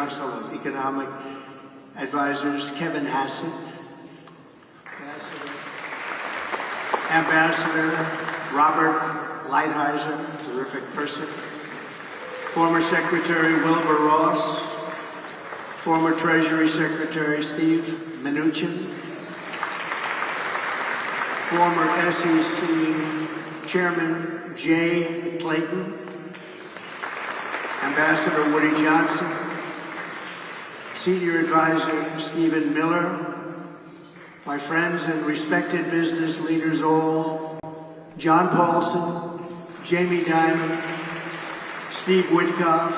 Council of Economic Advisors, Kevin Hassett, Ambassador Robert Lighthizer, terrific person, former Secretary Wilbur Ross, former Treasury Secretary Steve Mnuchin, former SEC Chairman Jay Clayton, Ambassador Woody Johnson, Senior Advisor Stephen Miller, my friends and respected business leaders all, John Paulson, Jamie Dimon, Steve Witkoff,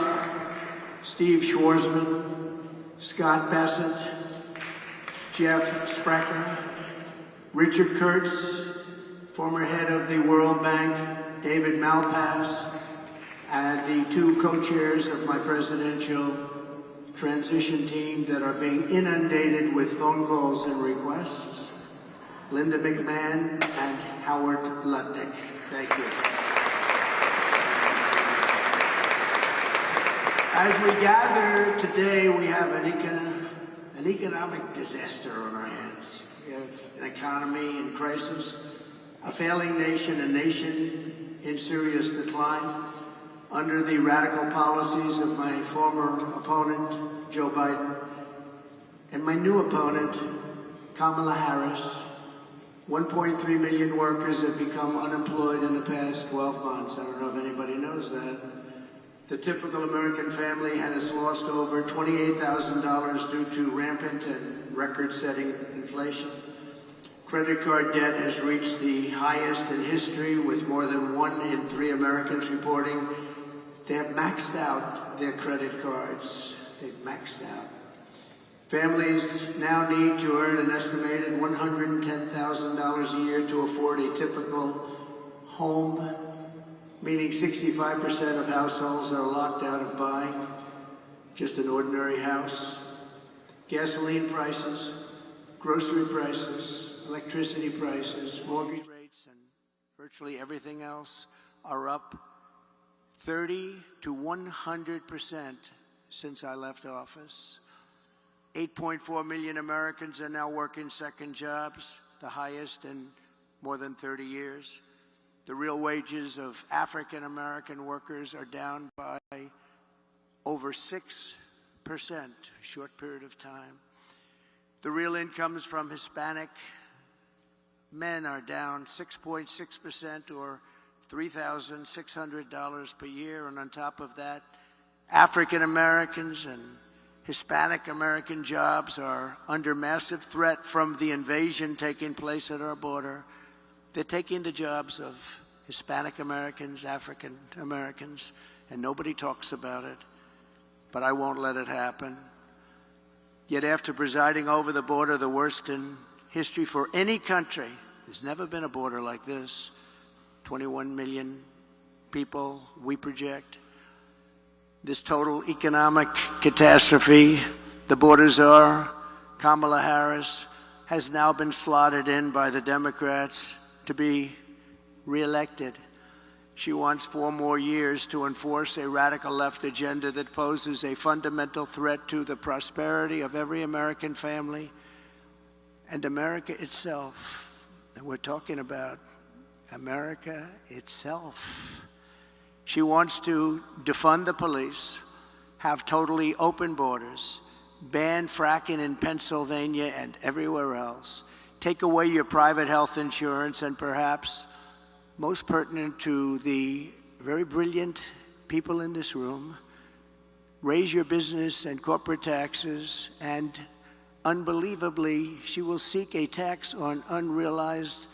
Steve Schwarzman, Scott Bassett, Jeff Sprecher, Richard Kurtz, former head of the World Bank, David Malpass, and the two co-chairs of my presidential transition team that are being inundated with phone calls and requests, Linda McMahon and Howard Lutnick. Thank you. As we gather today, we have an economic disaster on our hands. We have an economy in crisis, a failing nation, a nation in serious decline, under the radical policies of my former opponent, Joe Biden, and my new opponent, Kamala Harris. 1.3 million workers have become unemployed in the past 12 months. I don't know if anybody knows that. The typical American family has lost over $28,000 due to rampant and record-setting inflation. Credit card debt has reached the highest in history, with more than 1 in 3 Americans reporting they have maxed out their credit cards. They've maxed out. Families now need to earn an estimated $110,000 a year to afford a typical home, meaning 65% of households are locked out of buying just an ordinary house. Gasoline prices, grocery prices, electricity prices, mortgage rates, and virtually everything else are up 30 to 100% since I left office. 8.4 million Americans are now working second jobs, the highest in more than 30 years. The real wages of African American workers are down by over 6%, a short period of time. The real incomes from Hispanic men are down 6.6%, or $3,600 per year, and on top of that, African Americans and Hispanic American jobs are under massive threat from the invasion taking place at our border. They're taking the jobs of Hispanic Americans, African Americans, and nobody talks about it, but I won't let it happen. Yet after presiding over the border, the worst in history for any country, there's never been a border like this. 21 million people, we project. This total economic catastrophe, the borders are, Kamala Harris has now been slotted in by the Democrats to be reelected. She wants 4 more years to enforce a radical left agenda that poses a fundamental threat to the prosperity of every American family and America itself. And we're talking about America itself. She wants to defund the police, have totally open borders, ban fracking in Pennsylvania and everywhere else, take away your private health insurance, and perhaps most pertinent to the very brilliant people in this room, raise your business and corporate taxes, and unbelievably, she will seek a tax on unrealized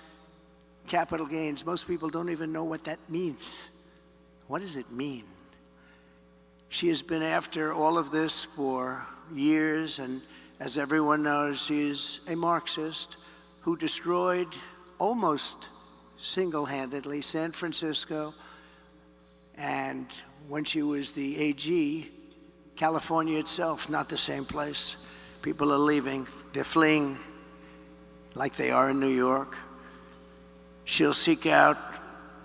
capital gains. Most people don't even know what that means. What does it mean? She has been after all of this for years, and as everyone knows, she is a Marxist who destroyed almost single-handedly San Francisco, and when she was the AG, California itself, not the same place. People are leaving. They're fleeing like they are in New York. She'll seek out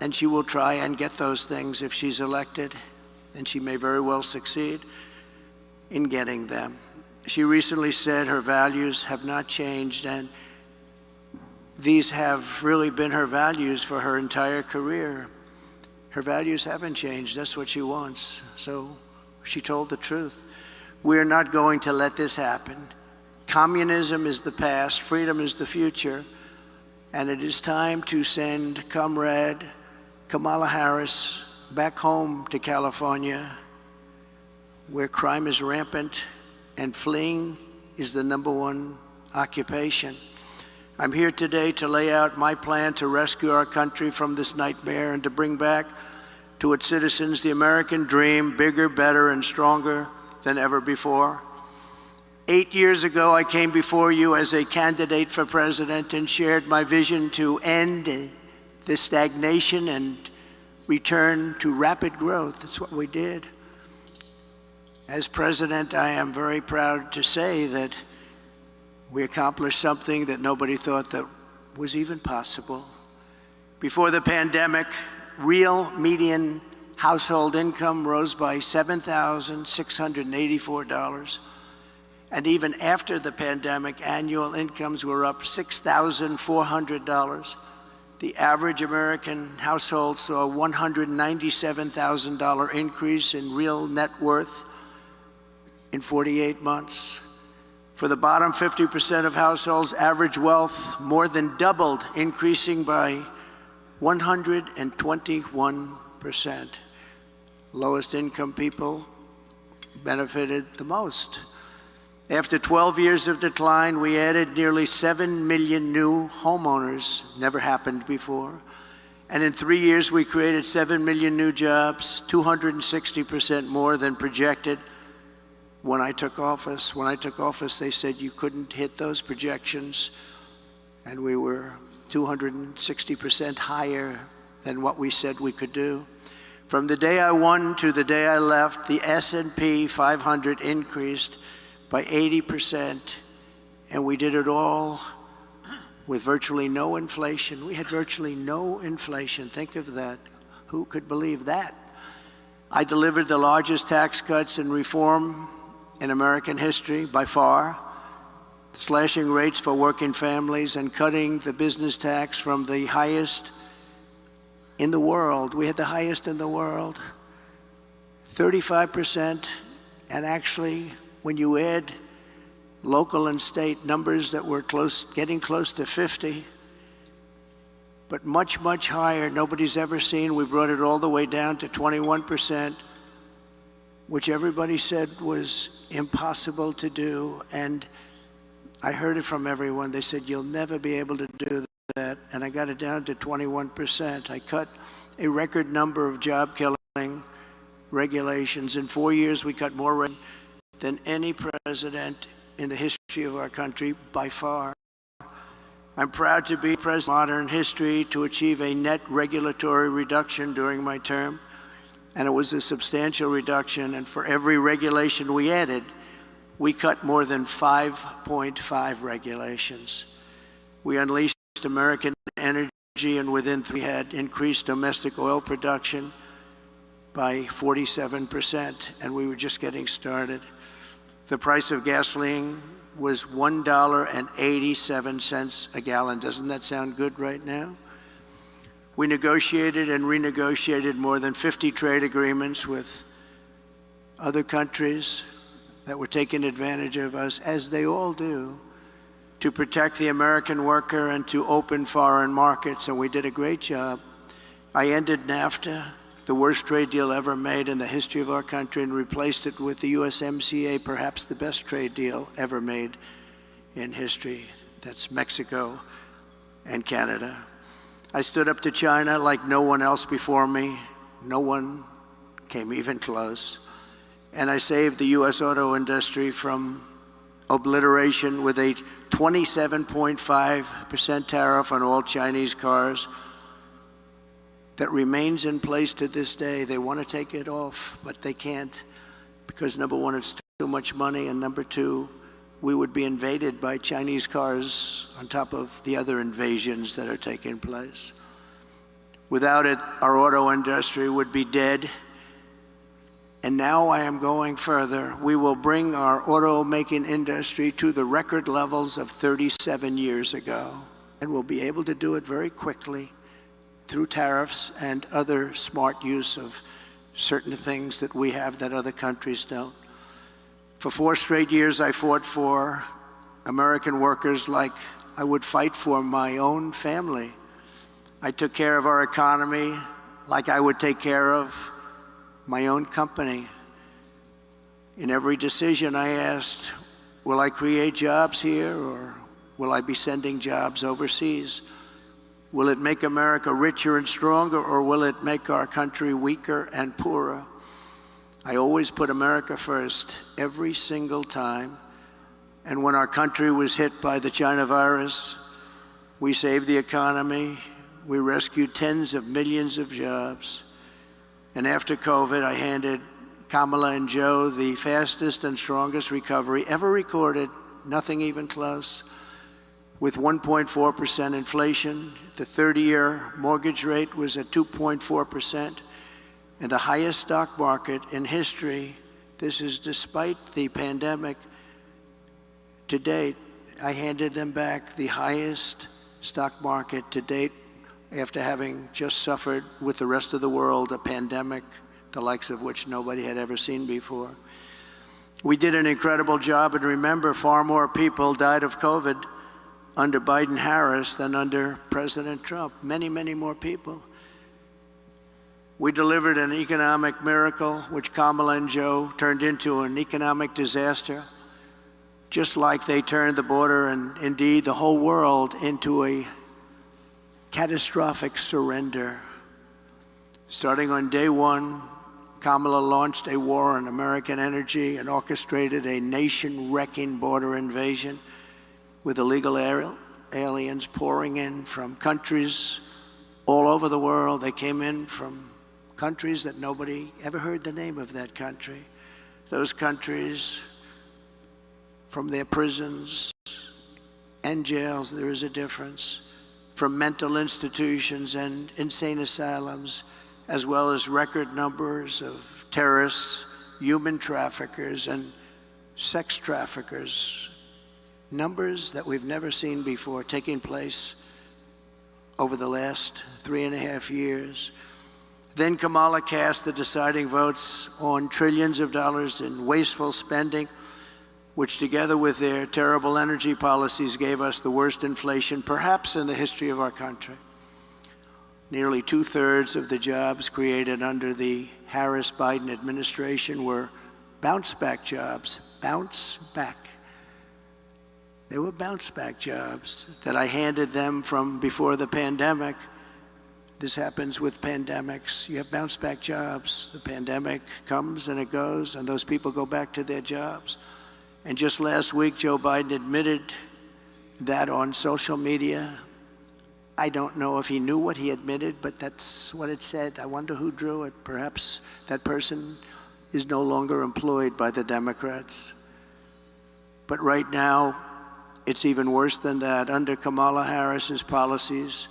and she will try and get those things if she's elected, and she may very well succeed. in getting them. She recently said her values have not changed, and these have really been her values for her entire career. Her values haven't changed. That's what she wants. So she told the truth. We're not going to let this happen. Communism is the past, freedom is the future, and it is time to send Comrade Kamala Harris back home to California, where crime is rampant and fleeing is the #1 occupation. I'm here today to lay out my plan to rescue our country from this nightmare and to bring back to its citizens the American dream, bigger, better, and stronger than ever before. 8 years ago, I came before you as a candidate for president and shared my vision to end the stagnation and return to rapid growth. That's what we did. As president, I am very proud to say that we accomplished something that nobody thought that was even possible. Before the pandemic, real median household income rose by $7,684. And even after the pandemic, annual incomes were up $6,400. The average American household saw a $197,000 increase in real net worth in 48 months. For the bottom 50% of households, average wealth more than doubled, increasing by 121%. Lowest income people benefited the most. After 12 years of decline, we added nearly 7 million new homeowners. Never happened before. And in 3 years, we created 7 million new jobs, 260% more than projected when I took office. When I took office, they said you couldn't hit those projections, and we were 260% higher than what we said we could do. From the day I won to the day I left, the S&P 500 increased by 80%, and we did it all with virtually no inflation. We had virtually no inflation. Think of that. Who could believe that? I delivered the largest tax cuts and reform in American history by far, slashing rates for working families and cutting the business tax from the highest in the world. We had the highest in the world, 35%, and actually, when you add local and state numbers that were getting close to 50, but much, much higher, nobody's ever seen. We brought it all the way down to 21%, which everybody said was impossible to do. And I heard it from everyone. They said, you'll never be able to do that. And I got it down to 21%. I cut a record number of job-killing regulations. In 4 years, we cut more than any president in the history of our country, by far. I'm proud to be president of modern history to achieve a net regulatory reduction during my term, and it was a substantial reduction, and for every regulation we added, we cut more than 5.5 regulations. We unleashed American energy, and within 3 had increased domestic oil production by 47%, and we were just getting started. The price of gasoline was $1.87 a gallon. Doesn't that sound good right now? We negotiated and renegotiated more than 50 trade agreements with other countries that were taking advantage of us, as they all do, to protect the American worker and to open foreign markets, and we did a great job. I ended NAFTA, the worst trade deal ever made in the history of our country, and replaced it with the USMCA, perhaps the best trade deal ever made in history. That's Mexico and Canada. I stood up to China like no one else before me. No one came even close. And I saved the US auto industry from obliteration with a 27.5% tariff on all Chinese cars that remains in place to this day. They want to take it off, but they can't, because number one, it's too much money, and number two, we would be invaded by Chinese cars on top of the other invasions that are taking place. Without it, our auto industry would be dead. And now I am going further. We will bring our automaking industry to the record levels of 37 years ago, and we'll be able to do it very quickly through tariffs and other smart use of certain things that we have that other countries don't. For 4 straight years, I fought for American workers like I would fight for my own family. I took care of our economy like I would take care of my own company. In every decision I asked, will I create jobs here or will I be sending jobs overseas? Will it make America richer and stronger, or will it make our country weaker and poorer? I always put America first every single time. And when our country was hit by the China virus, we saved the economy. We rescued tens of millions of jobs. And after COVID, I handed Kamala and Joe the fastest and strongest recovery ever recorded, nothing even close. With 1.4% inflation, the 30-year mortgage rate was at 2.4%, and the highest stock market in history. This is despite the pandemic. To date, I handed them back the highest stock market to date after having just suffered with the rest of the world a pandemic, the likes of which nobody had ever seen before. We did an incredible job, and remember, far more people died of COVID under Biden-Harris than under President Trump. Many, many more people. We delivered an economic miracle, which Kamala and Joe turned into an economic disaster, just like they turned the border and indeed the whole world into a catastrophic surrender. Starting on day one, Kamala launched a war on American energy and orchestrated a nation-wrecking border invasion with illegal aliens pouring in from countries all over the world. They came in from countries that nobody ever heard the name of that country. Those countries, from their prisons and jails, there is a difference, from mental institutions and insane asylums, as well as record numbers of terrorists, human traffickers, and sex traffickers. Numbers that we've never seen before taking place over the last 3.5 years. Then Kamala cast the deciding votes on trillions of dollars in wasteful spending, which together with their terrible energy policies gave us the worst inflation perhaps in the history of our country. Nearly 2/3 of the jobs created under the Harris-Biden administration were bounce-back jobs. Bounce back. They were bounce-back jobs that I handed them from before the pandemic. This happens with pandemics. You have bounce-back jobs. The pandemic comes and it goes, and those people go back to their jobs. And just last week, Joe Biden admitted that on social media. I don't know if he knew what he admitted, but that's what it said. I wonder who drew it. Perhaps that person is no longer employed by the Democrats. But right now, it's even worse than that. Under Kamala Harris's policies,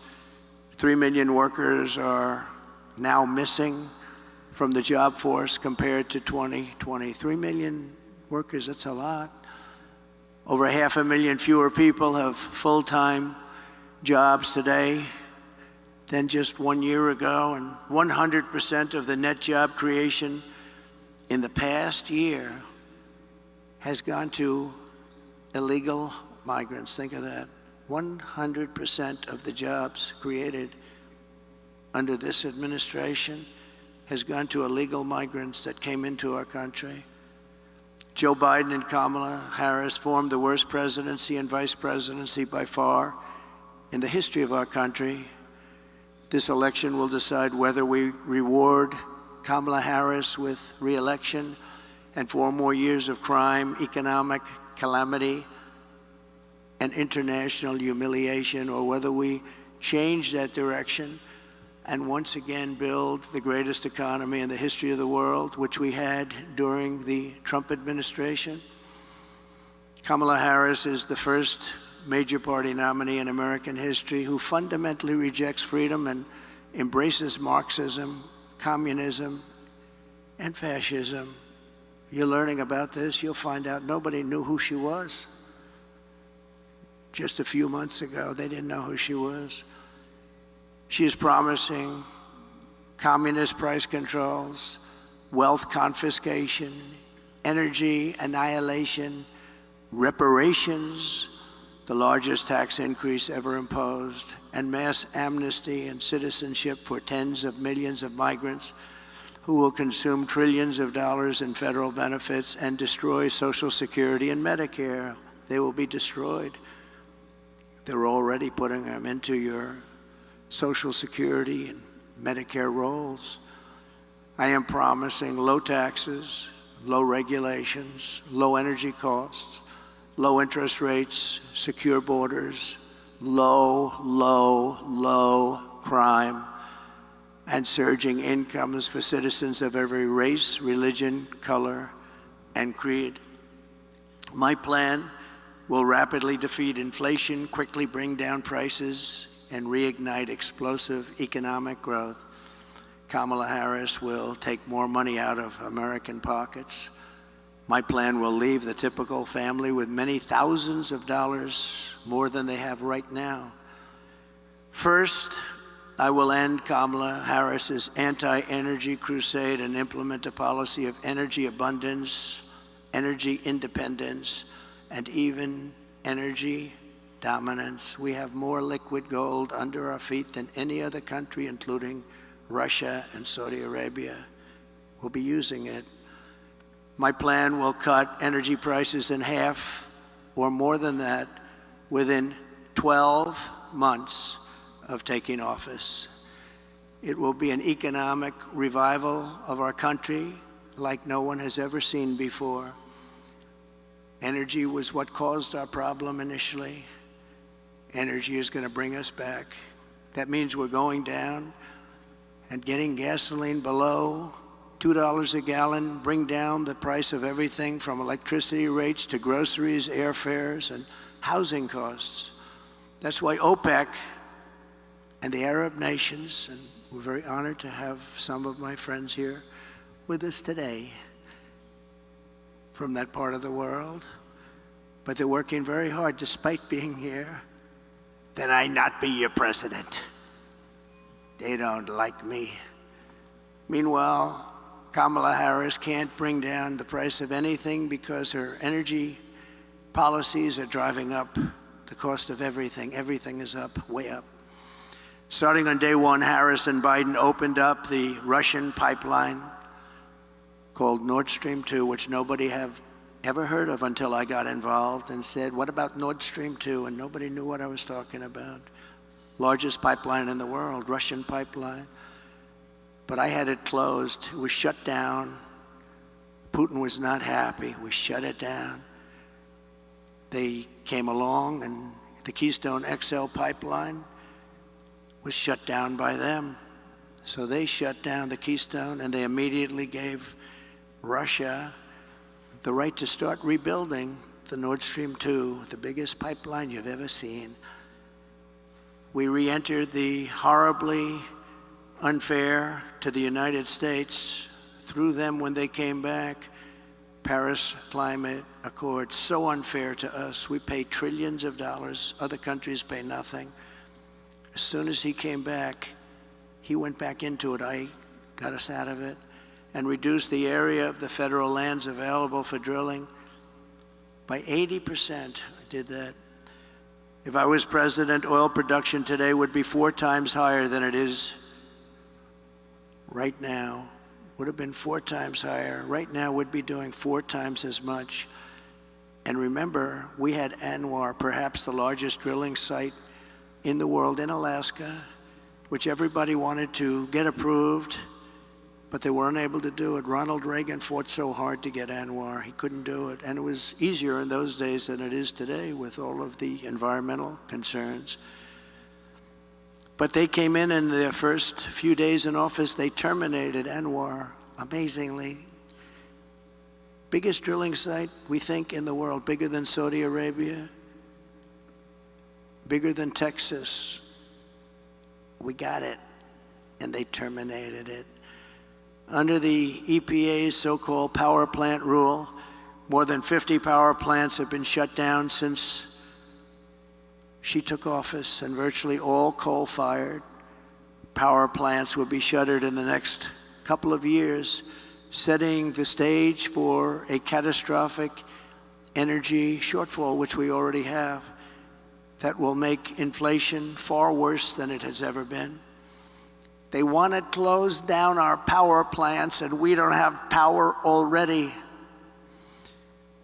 3 million workers are now missing from the job force compared to 2020. 3 million workers, that's a lot. Over 500,000 fewer people have full-time jobs today than just 1 year ago, and 100% of the net job creation in the past year has gone to illegal migrants. Think of that. 100% of the jobs created under this administration has gone to illegal migrants that came into our country. Joe Biden and Kamala Harris formed the worst presidency and vice presidency by far in the history of our country. This election will decide whether we reward Kamala Harris with re-election and 4 more years of crime, economic calamity, and international humiliation, or whether we change that direction and once again build the greatest economy in the history of the world, which we had during the Trump administration. Kamala Harris is the first major party nominee in American history who fundamentally rejects freedom and embraces Marxism, communism, and fascism. You're learning about this, you'll find out nobody knew who she was. Just a few months ago, they didn't know who she was. She is promising communist price controls, wealth confiscation, energy annihilation, reparations, the largest tax increase ever imposed, and mass amnesty and citizenship for tens of millions of migrants who will consume trillions of dollars in federal benefits and destroy Social Security and Medicare. They will be destroyed. They're already putting them into your Social Security and Medicare rolls. I am promising low taxes, low regulations, low energy costs, low interest rates, secure borders, low crime, and surging incomes for citizens of every race, religion, color, and creed. My plan will rapidly defeat inflation, quickly bring down prices, and reignite explosive economic growth. Kamala Harris will take more money out of American pockets. My plan will leave the typical family with many thousands of dollars more than they have right now. First, I will end Kamala Harris's anti-energy crusade and implement a policy of energy abundance, energy independence, and even energy dominance. We have more liquid gold under our feet than any other country, including Russia and Saudi Arabia. We'll be using it. My plan will cut energy prices in half or more than that within 12 months of taking office. It will be an economic revival of our country like no one has ever seen before. Energy was what caused our problem initially. Energy is going to bring us back. That means we're going down and getting gasoline below $2 a gallon, bring down the price of everything from electricity rates to groceries, airfares, and housing costs. That's why OPEC and the Arab nations, and we're very honored to have some of my friends here with us today from that part of the world, but they're working very hard despite being here, that I not be your president. They don't like me. Meanwhile, Kamala Harris can't bring down the price of anything because her energy policies are driving up the cost of everything. Everything is up, way up. Starting on day one, Harris and Biden opened up the Russian pipeline called Nord Stream 2, which nobody have ever heard of until I got involved and said, what about Nord Stream 2? And nobody knew what I was talking about. Largest pipeline in the world, Russian pipeline. But I had it closed. It was shut down. Putin was not happy. We shut it down. They came along, and the Keystone XL pipeline was shut down by them. So they shut down the Keystone, and they immediately gave Russia the right to start rebuilding the Nord Stream 2, the biggest pipeline you've ever seen. We re-entered the horribly unfair to the United States through them when they came back. Paris Climate Accord, so unfair to us. We pay trillions of dollars. Other countries pay nothing. As soon as he came back, he went back into it. I got us out of it and reduced the area of the federal lands available for drilling by 80%. I did that. If I was president, oil production today would be 4 times higher than it is right now. Would have been 4 times higher. Right now, we'd be doing 4 times as much. And remember, we had ANWR, perhaps the largest drilling site in the world in Alaska, which everybody wanted to get approved, but they weren't able to do it. Ronald Reagan fought so hard to get ANWR. He couldn't do it. And it was easier in those days than it is today with all of the environmental concerns. But they came in their first few days in office, they terminated ANWR, amazingly. Biggest drilling site, we think, in the world, bigger than Saudi Arabia, bigger than Texas. We got it, and they terminated it. Under the EPA's so-called power plant rule, more than 50 power plants have been shut down since she took office, and virtually all coal-fired power plants will be shuttered in the next couple of years, setting the stage for a catastrophic energy shortfall, which we already have, that will make inflation far worse than it has ever been. They want to close down our power plants, and we don't have power already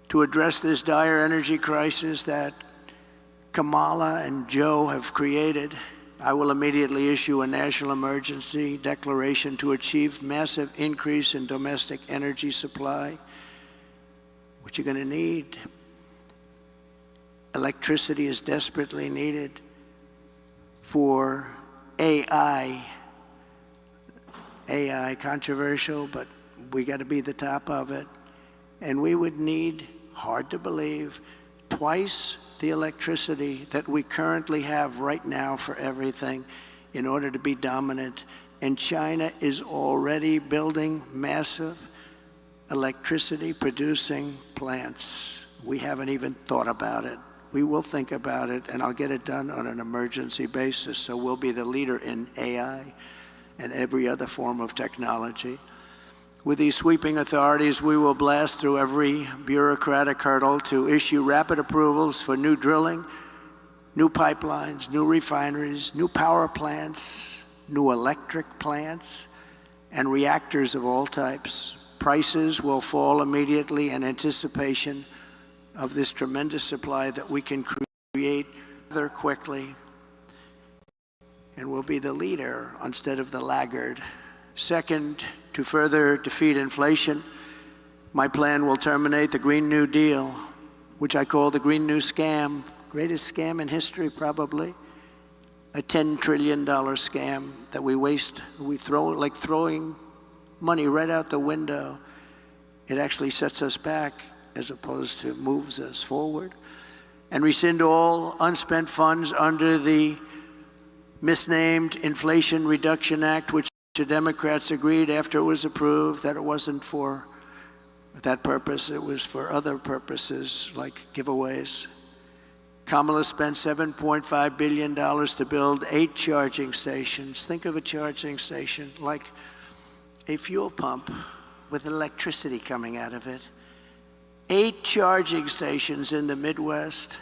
to address this dire energy crisis that Kamala and Joe have created. I will immediately issue a national emergency declaration to achieve massive increase in domestic energy supply, which you're going to need. Electricity is desperately needed for AI. AI, controversial, but we got to be the top of it. And we would need, hard to believe, twice the electricity that we currently have right now for everything in order to be dominant. And China is already building massive electricity producing plants. We haven't even thought about it. We will think about it, and I'll get it done on an emergency basis. So we'll be the leader in AI and every other form of technology. With these sweeping authorities, we will blast through every bureaucratic hurdle to issue rapid approvals for new drilling, new pipelines, new refineries, new power plants, new electric plants, and reactors of all types. Prices will fall immediately in anticipation of this tremendous supply that we can create rather quickly. And we'll be the leader instead of the laggard. Second, to further defeat inflation, my plan will terminate the Green New Deal, which I call the Green New Scam, greatest scam in history probably, a $10 trillion scam that we waste. We throw, like throwing money right out the window. It actually sets us back as opposed to moves us forward. And rescind all unspent funds under the misnamed Inflation Reduction Act, which the Democrats agreed after it was approved that it wasn't for that purpose, it was for other purposes like giveaways. Kamala spent $7.5 billion to build 8 charging stations. Think of a charging station like a fuel pump with electricity coming out of it. 8 charging stations in the Midwest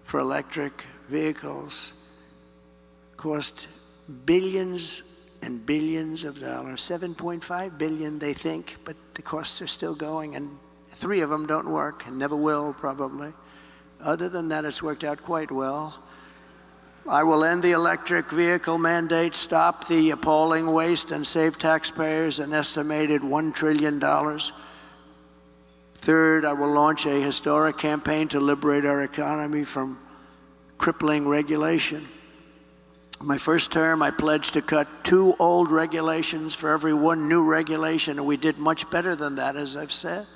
for electric vehicles cost billions and billions of dollars. 7.5 billion, they think, but the costs are still going, and 3 of them don't work and never will, probably. Other than that, it's worked out quite well. I will end the electric vehicle mandate, stop the appalling waste, and save taxpayers an estimated $1 trillion. Third, I will launch a historic campaign to liberate our economy from crippling regulation. My first term, I pledged to cut 2 old regulations for every 1 new regulation, and we did much better than that, as I've said.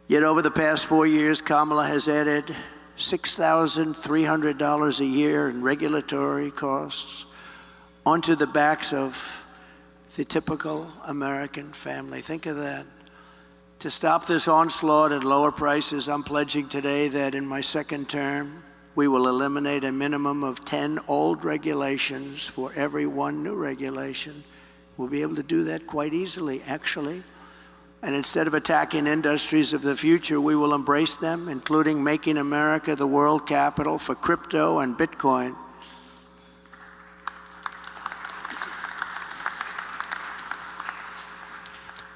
Yet over the past 4 years, Kamala has added $6,300 a year in regulatory costs onto the backs of the typical American family. Think of that. To stop this onslaught and lower prices, I'm pledging today that in my second term, we will eliminate a minimum of 10 old regulations for every 1 new regulation. We'll be able to do that quite easily, actually. And instead of attacking industries of the future, we will embrace them, including making America the world capital for crypto and Bitcoin.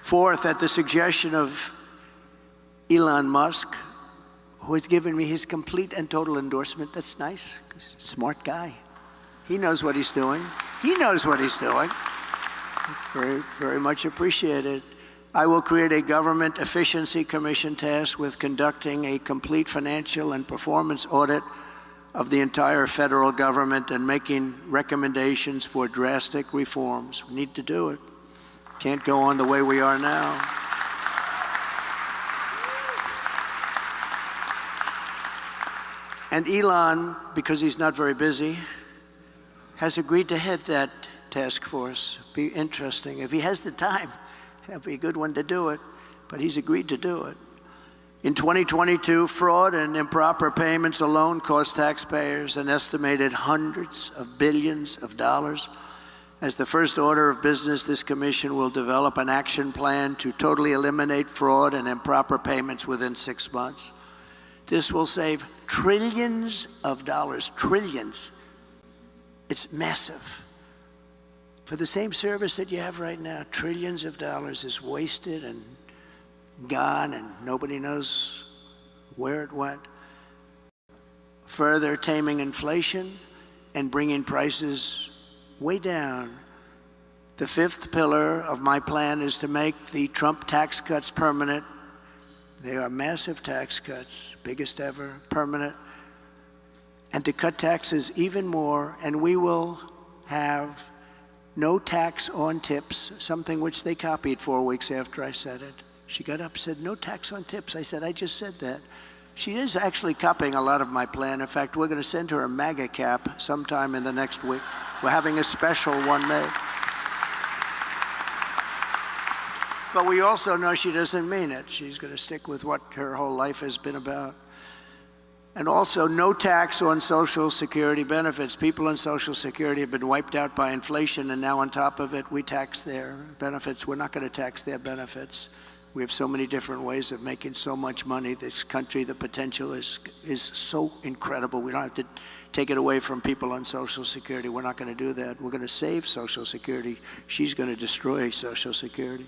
Fourth, at the suggestion of Elon Musk, who has given me his complete and total endorsement. That's nice, 'cause he's a smart guy. He knows what he's doing. He knows what he's doing. It's very, very much appreciated. I will create a government efficiency commission tasked with conducting a complete financial and performance audit of the entire federal government and making recommendations for drastic reforms. We need to do it. Can't go on the way we are now. And Elon, because he's not very busy, has agreed to head that task force. Be interesting. If he has the time, that'd be a good one to do it, but he's agreed to do it. In 2022, fraud and improper payments alone cost taxpayers an estimated hundreds of billions of dollars. As the first order of business, this commission will develop an action plan to totally eliminate fraud and improper payments within 6 months. This will save trillions of dollars, trillions. It's massive. For the same service that you have right now, trillions of dollars is wasted and gone, and nobody knows where it went. Further taming inflation and bringing prices way down. The fifth pillar of my plan is to make the Trump tax cuts permanent. They are massive tax cuts, biggest ever, permanent. And to cut taxes even more, and we will have no tax on tips, something which they copied 4 weeks after I said it. She got up and said, no tax on tips. I said, I just said that. She is actually copying a lot of my plan. In fact, we're going to send her a MAGA cap sometime in the next week. We're having a special one made. But we also know she doesn't mean it. She's going to stick with what her whole life has been about. And also, no tax on Social Security benefits. People on Social Security have been wiped out by inflation, and now on top of it, we tax their benefits. We're not going to tax their benefits. We have so many different ways of making so much money. This country, the potential is so incredible. We don't have to take it away from people on Social Security. We're not going to do that. We're going to save Social Security. She's going to destroy Social Security.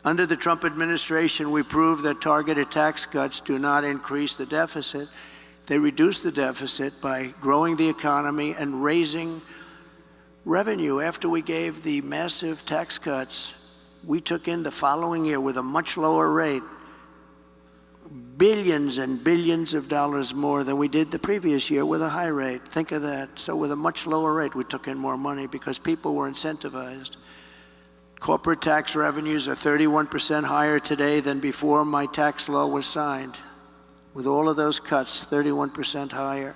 Under the Trump administration, we proved that targeted tax cuts do not increase the deficit. They reduce the deficit by growing the economy and raising revenue. After we gave the massive tax cuts, we took in the following year with a much lower rate, billions and billions of dollars more than we did the previous year with a high rate. Think of that. So with a much lower rate, we took in more money because people were incentivized. Corporate tax revenues are 31% higher today than before my tax law was signed. With all of those cuts, 31% higher.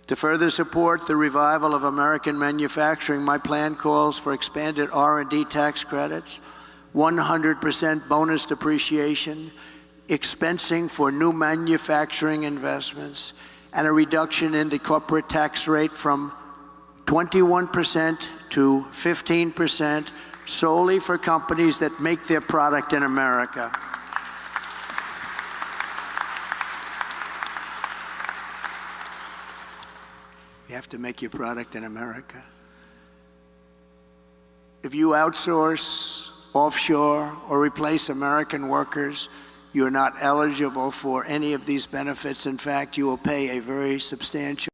To further support the revival of American manufacturing, my plan calls for expanded R&D tax credits, 100% bonus depreciation, expensing for new manufacturing investments, and a reduction in the corporate tax rate from 21% to 15% solely for companies that make their product in America. You have to make your product in America. If you outsource, offshore, or replace American workers, you're not eligible for any of these benefits. In fact, you will pay a very substantial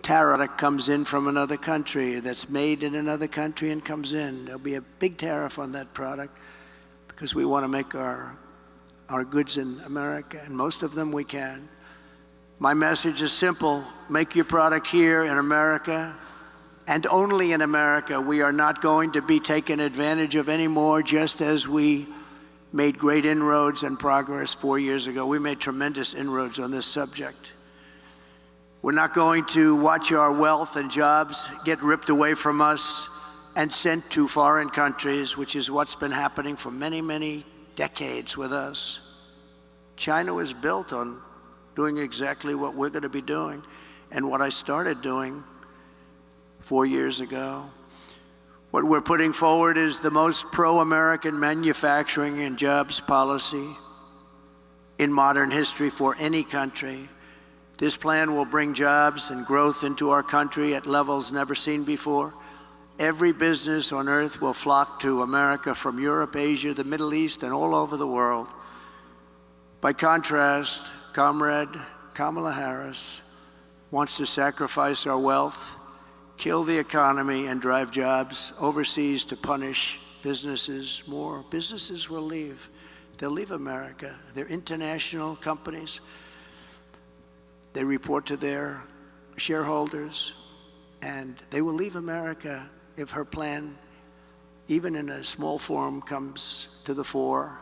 tariff that comes in from another country, that's made in another country and comes in. There'll be a big tariff on that product because we want to make our goods in America, and most of them we can. My message is simple. Make your product here in America, and only in America. We are not going to be taken advantage of anymore, just as we made great inroads and progress 4 years ago. We made tremendous inroads on this subject. We're not going to watch our wealth and jobs get ripped away from us and sent to foreign countries, which is what's been happening for many, many decades with us. China was built on doing exactly what we're going to be doing and what I started doing 4 years ago. What we're putting forward is the most pro-American manufacturing and jobs policy in modern history for any country. This plan will bring jobs and growth into our country at levels never seen before. Every business on earth will flock to America from Europe, Asia, the Middle East, and all over the world. By contrast, Comrade Kamala Harris wants to sacrifice our wealth, kill the economy, and drive jobs overseas to punish businesses more. Businesses will leave. They'll leave America. They're international companies. They report to their shareholders, and they will leave America if her plan, even in a small form, comes to the fore.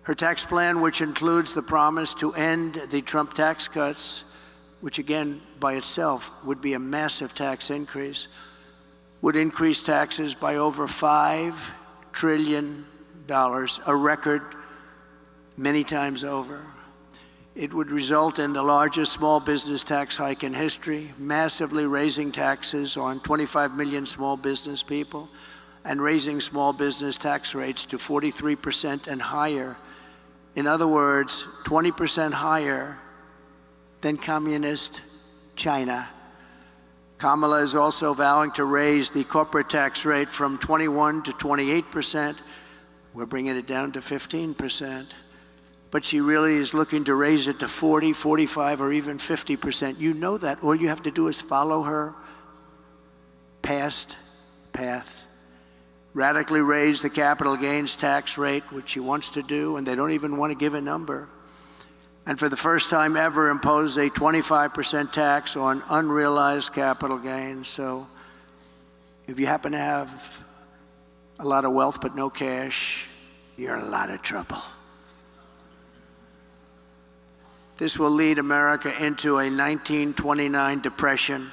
Her tax plan, which includes the promise to end the Trump tax cuts, which again, by itself, would be a massive tax increase, would increase taxes by over $5 trillion, a record many times over. It would result in the largest small business tax hike in history, massively raising taxes on 25 million small business people and raising small business tax rates to 43% and higher. In other words, 20% higher than communist China. Kamala is also vowing to raise the corporate tax rate from 21% to 28%. We're bringing it down to 15%. But she really is looking to raise it to 40, 45, or even 50%. You know that. All you have to do is follow her past path. Radically raise the capital gains tax rate, which she wants to do, and they don't even want to give a number. And for the first time ever, impose a 25% tax on unrealized capital gains. So if you happen to have a lot of wealth but no cash, you're in a lot of trouble. This will lead America into a 1929 depression,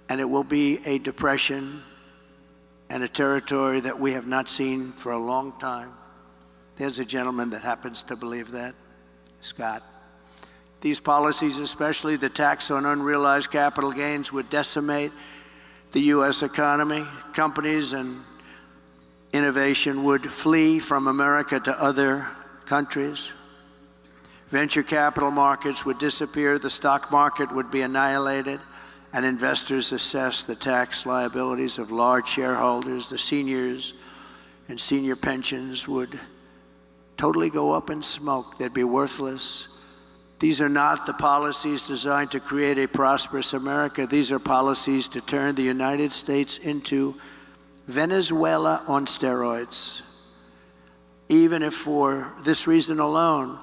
and it will be a depression and a territory that we have not seen for a long time. There's a gentleman that happens to believe that, Scott. These policies, especially the tax on unrealized capital gains, would decimate the U.S. economy. Companies and innovation would flee from America to other countries. Venture capital markets would disappear, the stock market would be annihilated, and investors assess the tax liabilities of large shareholders. The seniors and senior pensions would totally go up in smoke. They'd be worthless. These are not the policies designed to create a prosperous America. These are policies to turn the United States into Venezuela on steroids. Even if for this reason alone,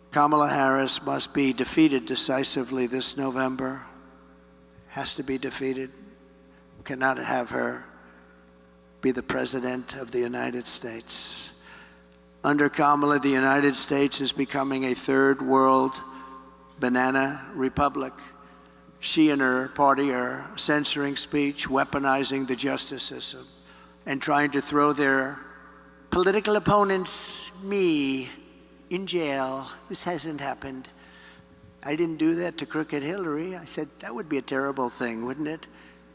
Kamala Harris must be defeated decisively this November. Has to be defeated. We cannot have her be the President of the United States. Under Kamala, the United States is becoming a third world banana republic. She and her party are censoring speech, weaponizing the justice system, and trying to throw their political opponents, me, in jail. This hasn't happened. I didn't do that to crooked Hillary. I said, that would be a terrible thing, wouldn't it?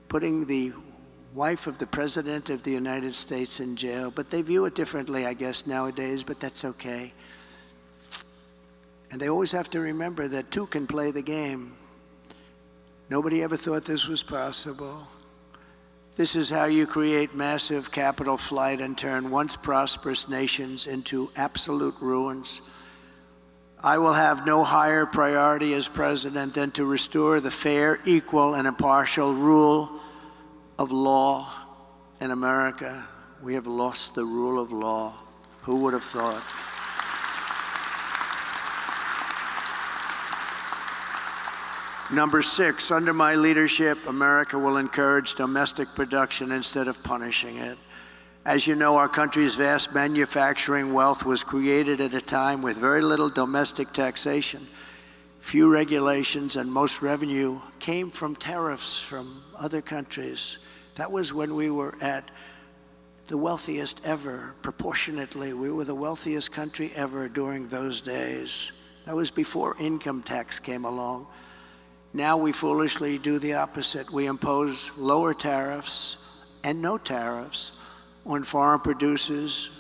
Putting the wife of the President of the United States in jail. But they view it differently, I guess, nowadays, but that's okay. And they always have to remember that two can play the game. Nobody ever thought this was possible. This is how you create massive capital flight and turn once prosperous nations into absolute ruins. I will have no higher priority as president than to restore the fair, equal, and impartial rule of law in America. We have lost the rule of law. Who would have thought? Number 6, under my leadership, America will encourage domestic production instead of punishing it. As you know, our country's vast manufacturing wealth was created at a time with very little domestic taxation, few regulations, and most revenue came from tariffs from other countries. That was when we were at the wealthiest ever, proportionately. We were the wealthiest country ever during those days. That was before income tax came along. Now we foolishly do the opposite. We impose lower tariffs and no tariffs on foreign producers.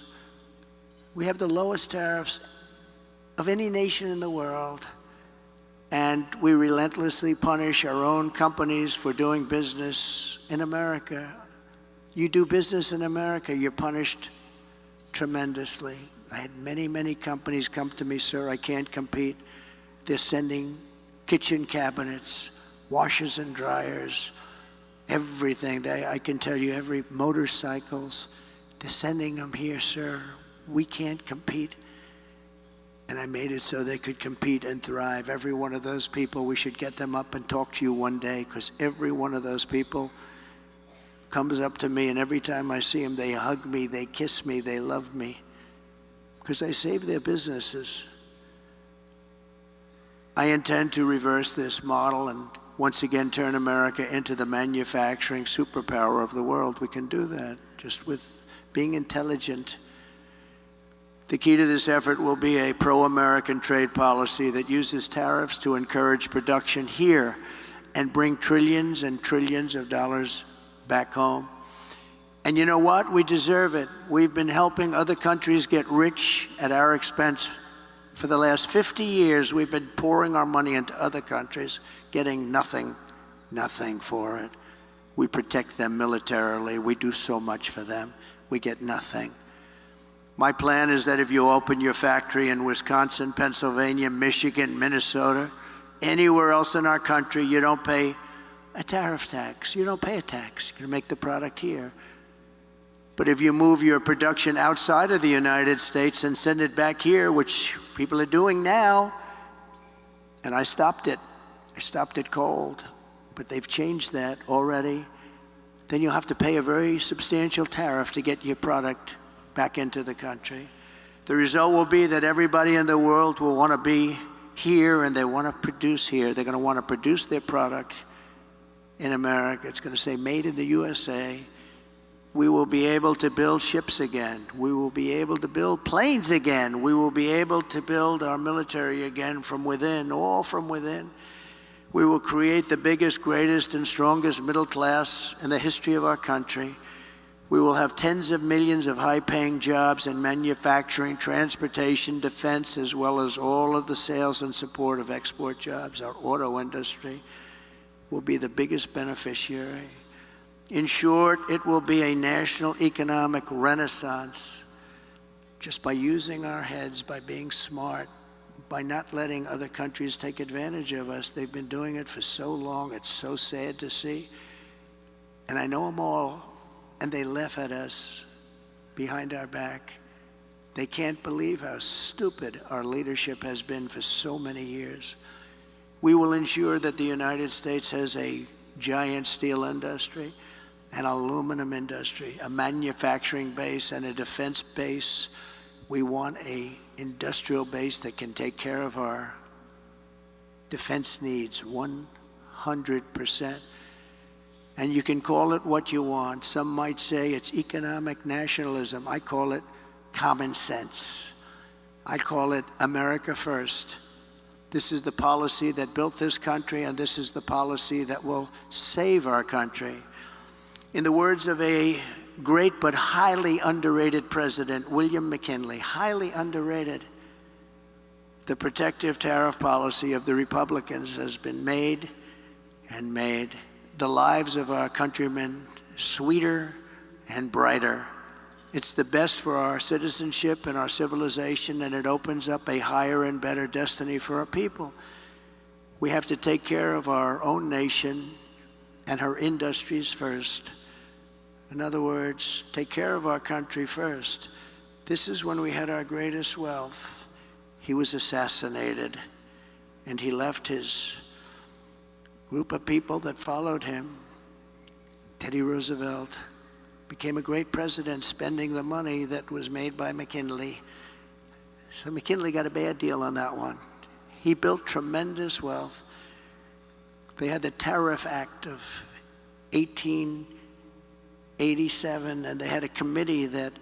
We have the lowest tariffs of any nation in the world, and we relentlessly punish our own companies for doing business in America. You do business in America, you're punished tremendously. I had many, many companies come to me, sir, I can't compete. They're sending kitchen cabinets, washers and dryers, everything. I can tell you, every motorcycles, they're sending them here, sir. We can't compete. And I made it so they could compete and thrive. Every one of those people, we should get them up and talk to you one day, because every one of those people comes up to me, and every time I see them, they hug me, they kiss me, they love me, because I saved their businesses. I intend to reverse this model and once again turn America into the manufacturing superpower of the world. We can do that just with being intelligent. The key to this effort will be a pro-American trade policy that uses tariffs to encourage production here and bring trillions and trillions of dollars back home. And you know what? We deserve it. We've been helping other countries get rich at our expense. For the last 50 years, we've been pouring our money into other countries, getting nothing for it. We protect them militarily. We do so much for them. We get nothing. My plan is that if you open your factory in Wisconsin, Pennsylvania, Michigan, Minnesota, anywhere else in our country, you don't pay a tariff tax. You don't pay a tax. You can make the product here. But if you move your production outside of the United States and send it back here, which people are doing now, and I stopped it cold, but they've changed that already, then you'll have to pay a very substantial tariff to get your product back into the country. The result will be that everybody in the world will want to be here and they want to produce here. They're going to want to produce their product in America. It's going to say made in the USA. We will be able to build ships again. We will be able to build planes again. We will be able to build our military again from within, all from within. We will create the biggest, greatest, and strongest middle class in the history of our country. We will have tens of millions of high-paying jobs in manufacturing, transportation, defense, as well as all of the sales and support of export jobs. Our auto industry will be the biggest beneficiary. In short, it will be a national economic renaissance just by using our heads, by being smart, by not letting other countries take advantage of us. They've been doing it for so long. It's so sad to see. And I know them all, and they laugh at us behind our back. They can't believe how stupid our leadership has been for so many years. We will ensure that the United States has a giant steel industry, an aluminum industry, a manufacturing base, and a defense base. We want an industrial base that can take care of our defense needs 100%. And you can call it what you want. Some might say it's economic nationalism. I call it common sense. I call it America first. This is the policy that built this country, and this is the policy that will save our country. In the words of a great but highly underrated president, William McKinley, highly underrated, the protective tariff policy of the Republicans has been made and made the lives of our countrymen sweeter and brighter. It's the best for our citizenship and our civilization, and it opens up a higher and better destiny for our people. We have to take care of our own nation and her industries first. In other words, take care of our country first. This is when we had our greatest wealth. He was assassinated, and he left his group of people that followed him. Teddy Roosevelt became a great president, spending the money that was made by McKinley. So McKinley got a bad deal on that one. He built tremendous wealth. They had the Tariff Act of 1887, and they had a committee that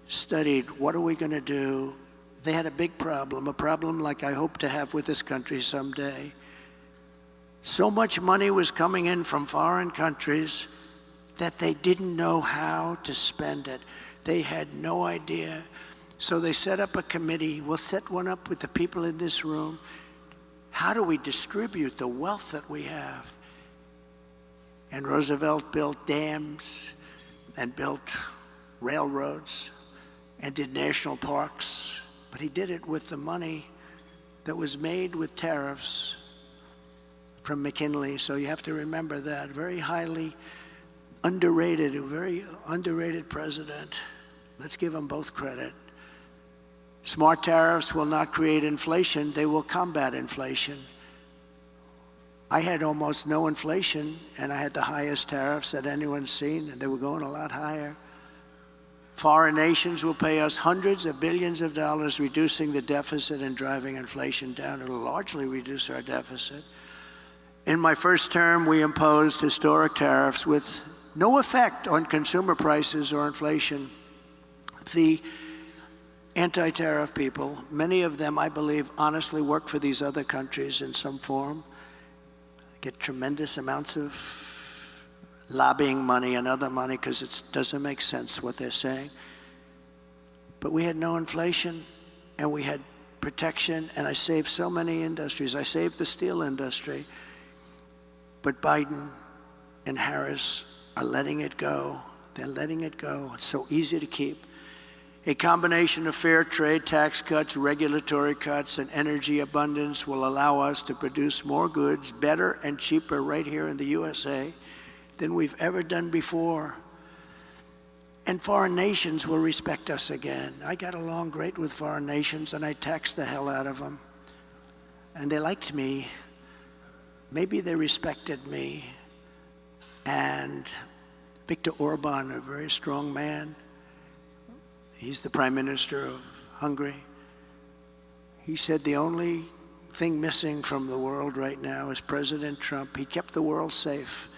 studied, what are we going to do? They had a big problem, a problem like I hope to have with this country someday. So much money was coming in from foreign countries that they didn't know how to spend it. They had no idea. So they set up a committee. We'll set one up with the people in this room. How do we distribute the wealth that we have? And Roosevelt built dams and built railroads and did national parks. But he did it with the money that was made with tariffs from McKinley. So you have to remember that. Very highly underrated, a very underrated president. Let's give them both credit. Smart tariffs will not create inflation. They will combat inflation. I had almost no inflation, and I had the highest tariffs that anyone's seen, and they were going a lot higher. Foreign nations will pay us hundreds of billions of dollars, reducing the deficit and driving inflation down. It will largely reduce our deficit. In my first term, we imposed historic tariffs with no effect on consumer prices or inflation. The anti-tariff people, many of them, I believe, honestly work for these other countries in some form, get tremendous amounts of lobbying money and other money because it doesn't make sense what they're saying. But we had no inflation, and we had protection, and I saved so many industries. I saved the steel industry. But Biden and Harris are letting it go. They're letting it go. It's so easy to keep. A combination of fair trade, tax cuts, regulatory cuts, and energy abundance will allow us to produce more goods better and cheaper right here in the USA than we've ever done before. And foreign nations will respect us again. I got along great with foreign nations, and I taxed the hell out of them. And they liked me. Maybe they respected me. And Viktor Orban, a very strong man, he's the Prime Minister of Hungary. He said the only thing missing from the world right now is President Trump. He kept the world safe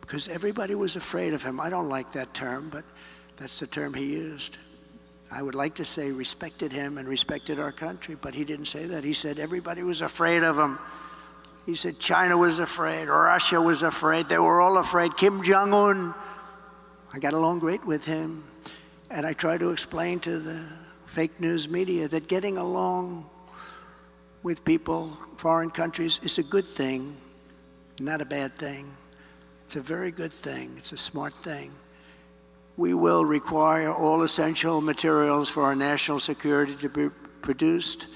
because everybody was afraid of him. I don't like that term, but that's the term he used. I would like to say respected him and respected our country, but he didn't say that. He said everybody was afraid of him. He said China was afraid, Russia was afraid. They were all afraid. Kim Jong-un, I got along great with him. And I try to explain to the fake news media that getting along with people, foreign countries, is a good thing, not a bad thing. It's a very good thing. It's a smart thing. We will require all essential materials for our national security to be produced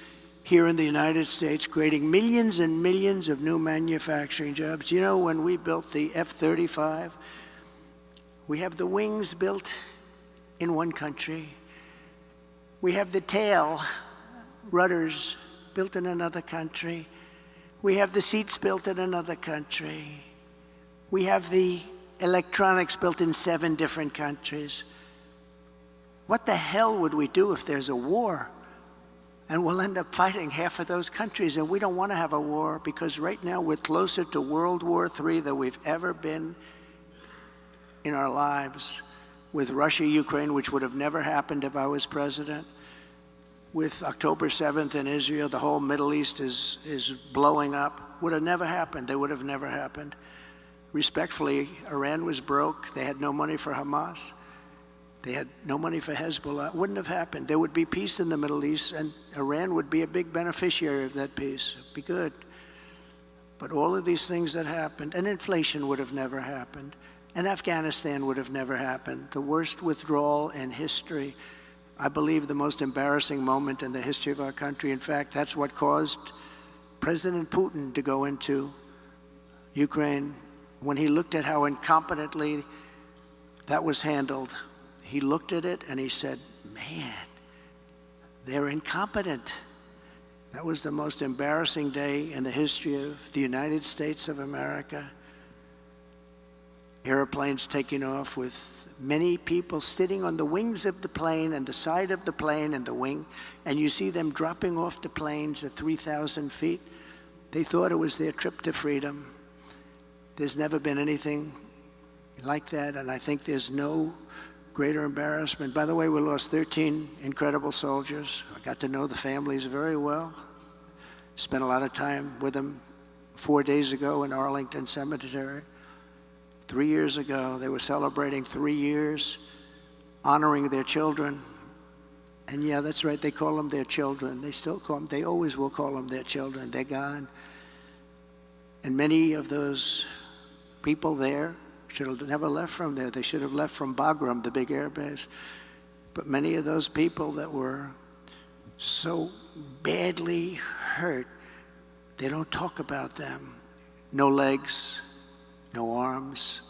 here in the United States, creating millions and millions of new manufacturing jobs. You know, when we built the F-35, we have the wings built in one country. We have the tail, rudders, built in another country. We have the seats built in another country. We have the electronics built in 7 different countries. What the hell would we do if there's a war? And we'll end up fighting half of those countries, and we don't want to have a war because right now we're closer to World War III than we've ever been in our lives. With Russia, Ukraine, which would have never happened if I was president. With October 7th in Israel, the whole Middle East is blowing up. Would have never happened. They would have never happened. Respectfully, Iran was broke. They had no money for Hamas. They had no money for Hezbollah. It wouldn't have happened. There would be peace in the Middle East, and Iran would be a big beneficiary of that peace. It'd be good. But all of these things that happened, and inflation would have never happened. And Afghanistan would have never happened. The worst withdrawal in history. I believe the most embarrassing moment in the history of our country. In fact, that's what caused President Putin to go into Ukraine. When he looked at how incompetently that was handled, he looked at it and he said, man, they're incompetent. That was the most embarrassing day in the history of the United States of America. Airplanes taking off with many people sitting on the wings of the plane and the side of the plane and the wing, and you see them dropping off the planes at 3,000 feet. They thought it was their trip to freedom. There's never been anything like that, and I think there's no greater embarrassment. By the way, we lost 13 incredible soldiers. I got to know the families very well. Spent a lot of time with them 4 days ago in Arlington Cemetery. 3 years ago, they were celebrating 3 years, honoring their children. And yeah, that's right, they call them their children. They still call them, they always will call them their children. They're gone. And many of those people there should have never left from there. They should have left from Bagram, the big air base. But many of those people that were so badly hurt, they don't talk about them. No legs, no arms,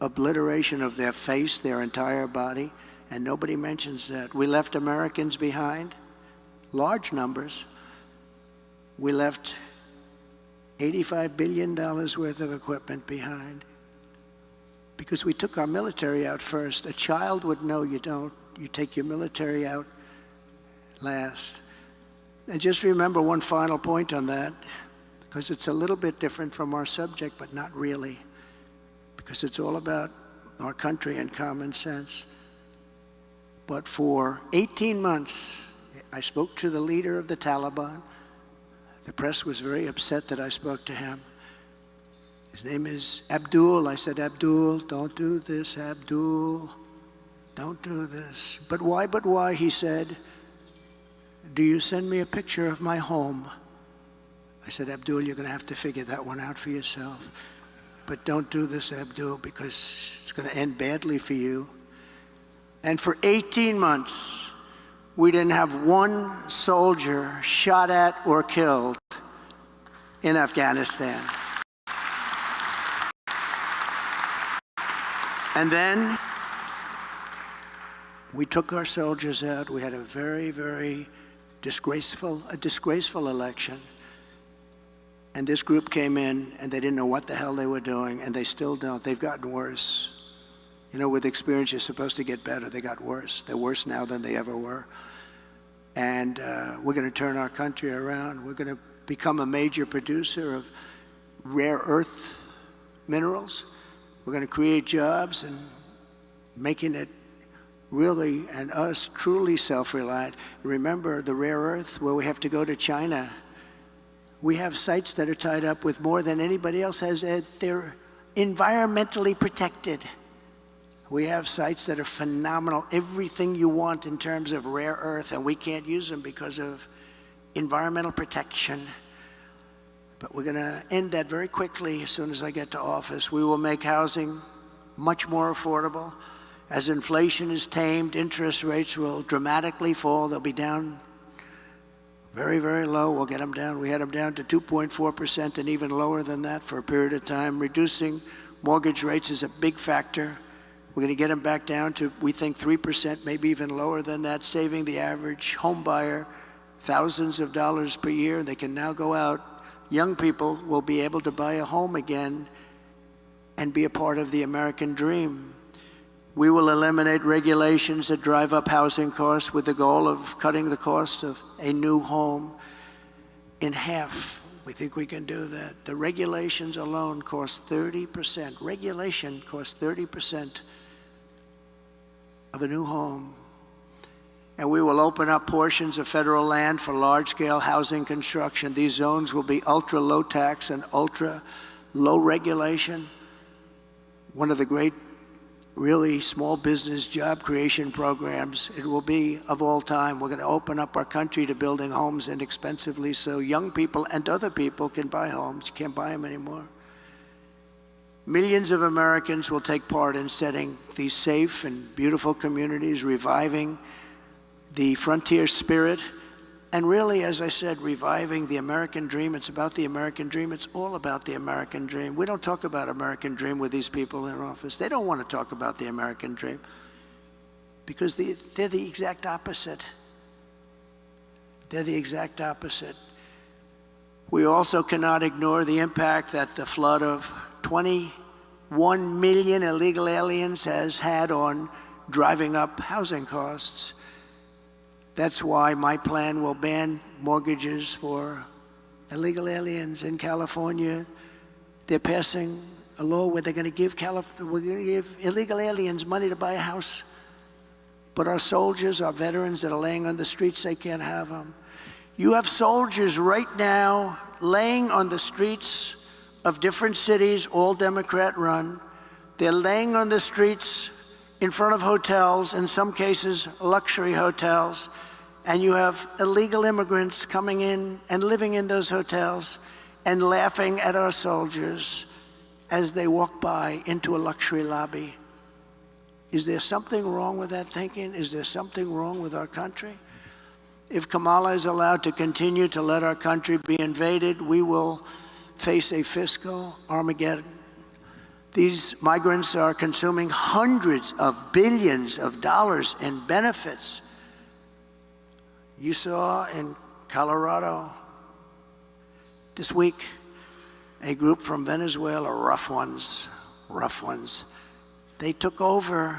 obliteration of their face, their entire body, and nobody mentions that. We left Americans behind, large numbers. We left $85 billion worth of equipment behind because we took our military out first. A child would know you don't. You take your military out last. And just remember one final point on that. because it's a little bit different from our subject, but not really, because it's all about our country and common sense. But for 18 months, I spoke to the leader of the Taliban. The press was very upset that I spoke to him. His name is Abdul. I said, Abdul, don't do this, Abdul. Don't do this. But why, he said, do you send me a picture of my home? I said, Abdul, you're going to have to figure that one out for yourself. But don't do this, Abdul, because it's going to end badly for you. And for 18 months, we didn't have one soldier shot at or killed in Afghanistan. And then we took our soldiers out. We had a very, very disgraceful election. And this group came in, and they didn't know what the hell they were doing, and they still don't. They've gotten worse. You know, with experience, you're supposed to get better. They got worse. They're worse now than they ever were. And we're going to turn our country around. We're going to become a major producer of rare earth minerals. We're going to create jobs and making it really, and us, truly self-reliant. Remember the rare earth, where we have to go to China. We have sites that are tied up with more than anybody else has. They're environmentally protected. We have sites that are phenomenal, everything you want in terms of rare earth, and we can't use them because of environmental protection. But we're going to end that very quickly as soon as I get to office. We will make housing much more affordable. As inflation is tamed, interest rates will dramatically fall. They'll be down very, very low. We'll get them down. We had them down to 2.4% and even lower than that for a period of time. Reducing mortgage rates is a big factor. We're going to get them back down to, we think, 3%, maybe even lower than that, saving the average home buyer thousands of dollars per year. They can now go out. Young people will be able to buy a home again and be a part of the American dream. We will eliminate regulations that drive up housing costs with the goal of cutting the cost of a new home in half. We think we can do that. The regulations alone cost 30%. Regulation costs 30% of a new home. And we will open up portions of federal land for large-scale housing construction. These zones will be ultra-low tax and ultra-low regulation. One of the great, really small business job creation programs it will be of all time. We're going to open up our country to building homes inexpensively so young people and other people can buy homes. You can't buy them anymore. Millions of Americans will take part in setting these safe and beautiful communities, reviving the frontier spirit, and really, as I said, reviving the American dream. It's about the American dream. It's all about the American dream. We don't talk about American dream with these people in office. They don't want to talk about the American dream because they're the exact opposite. They're the exact opposite. We also cannot ignore the impact that the flood of 21 million illegal aliens has had on driving up housing costs. That's why my plan will ban mortgages for illegal aliens in California. They're passing a law where they're going to give illegal aliens money to buy a house. But our soldiers, our veterans that are laying on the streets, they can't have them. You have soldiers right now laying on the streets of different cities, all Democrat-run. They're laying on the streets in front of hotels, in some cases luxury hotels, and you have illegal immigrants coming in and living in those hotels and laughing at our soldiers as they walk by into a luxury lobby. Is there something wrong with that thinking? Is there something wrong with our country? If Kamala is allowed to continue to let our country be invaded, we will face a fiscal Armageddon. These migrants are consuming hundreds of billions of dollars in benefits. You saw in Colorado this week a group from Venezuela, rough ones. They took over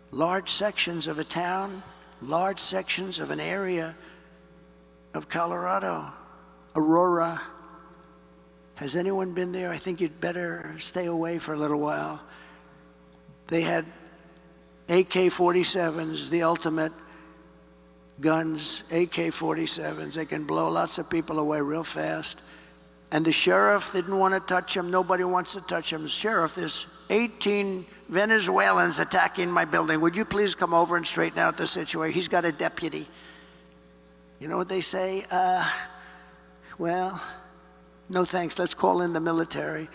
large sections of a town, large sections of an area of Colorado, Aurora, Has anyone been there? I think you'd better stay away for a little while. They had AK-47s, the ultimate guns, AK-47s. They can blow lots of people away real fast. And the sheriff didn't want to touch him. Nobody wants to touch him. Sheriff, there's 18 Venezuelans attacking my building. Would you please come over and straighten out the situation? He's got a deputy. You know what they say? Well, no thanks, let's call in the military.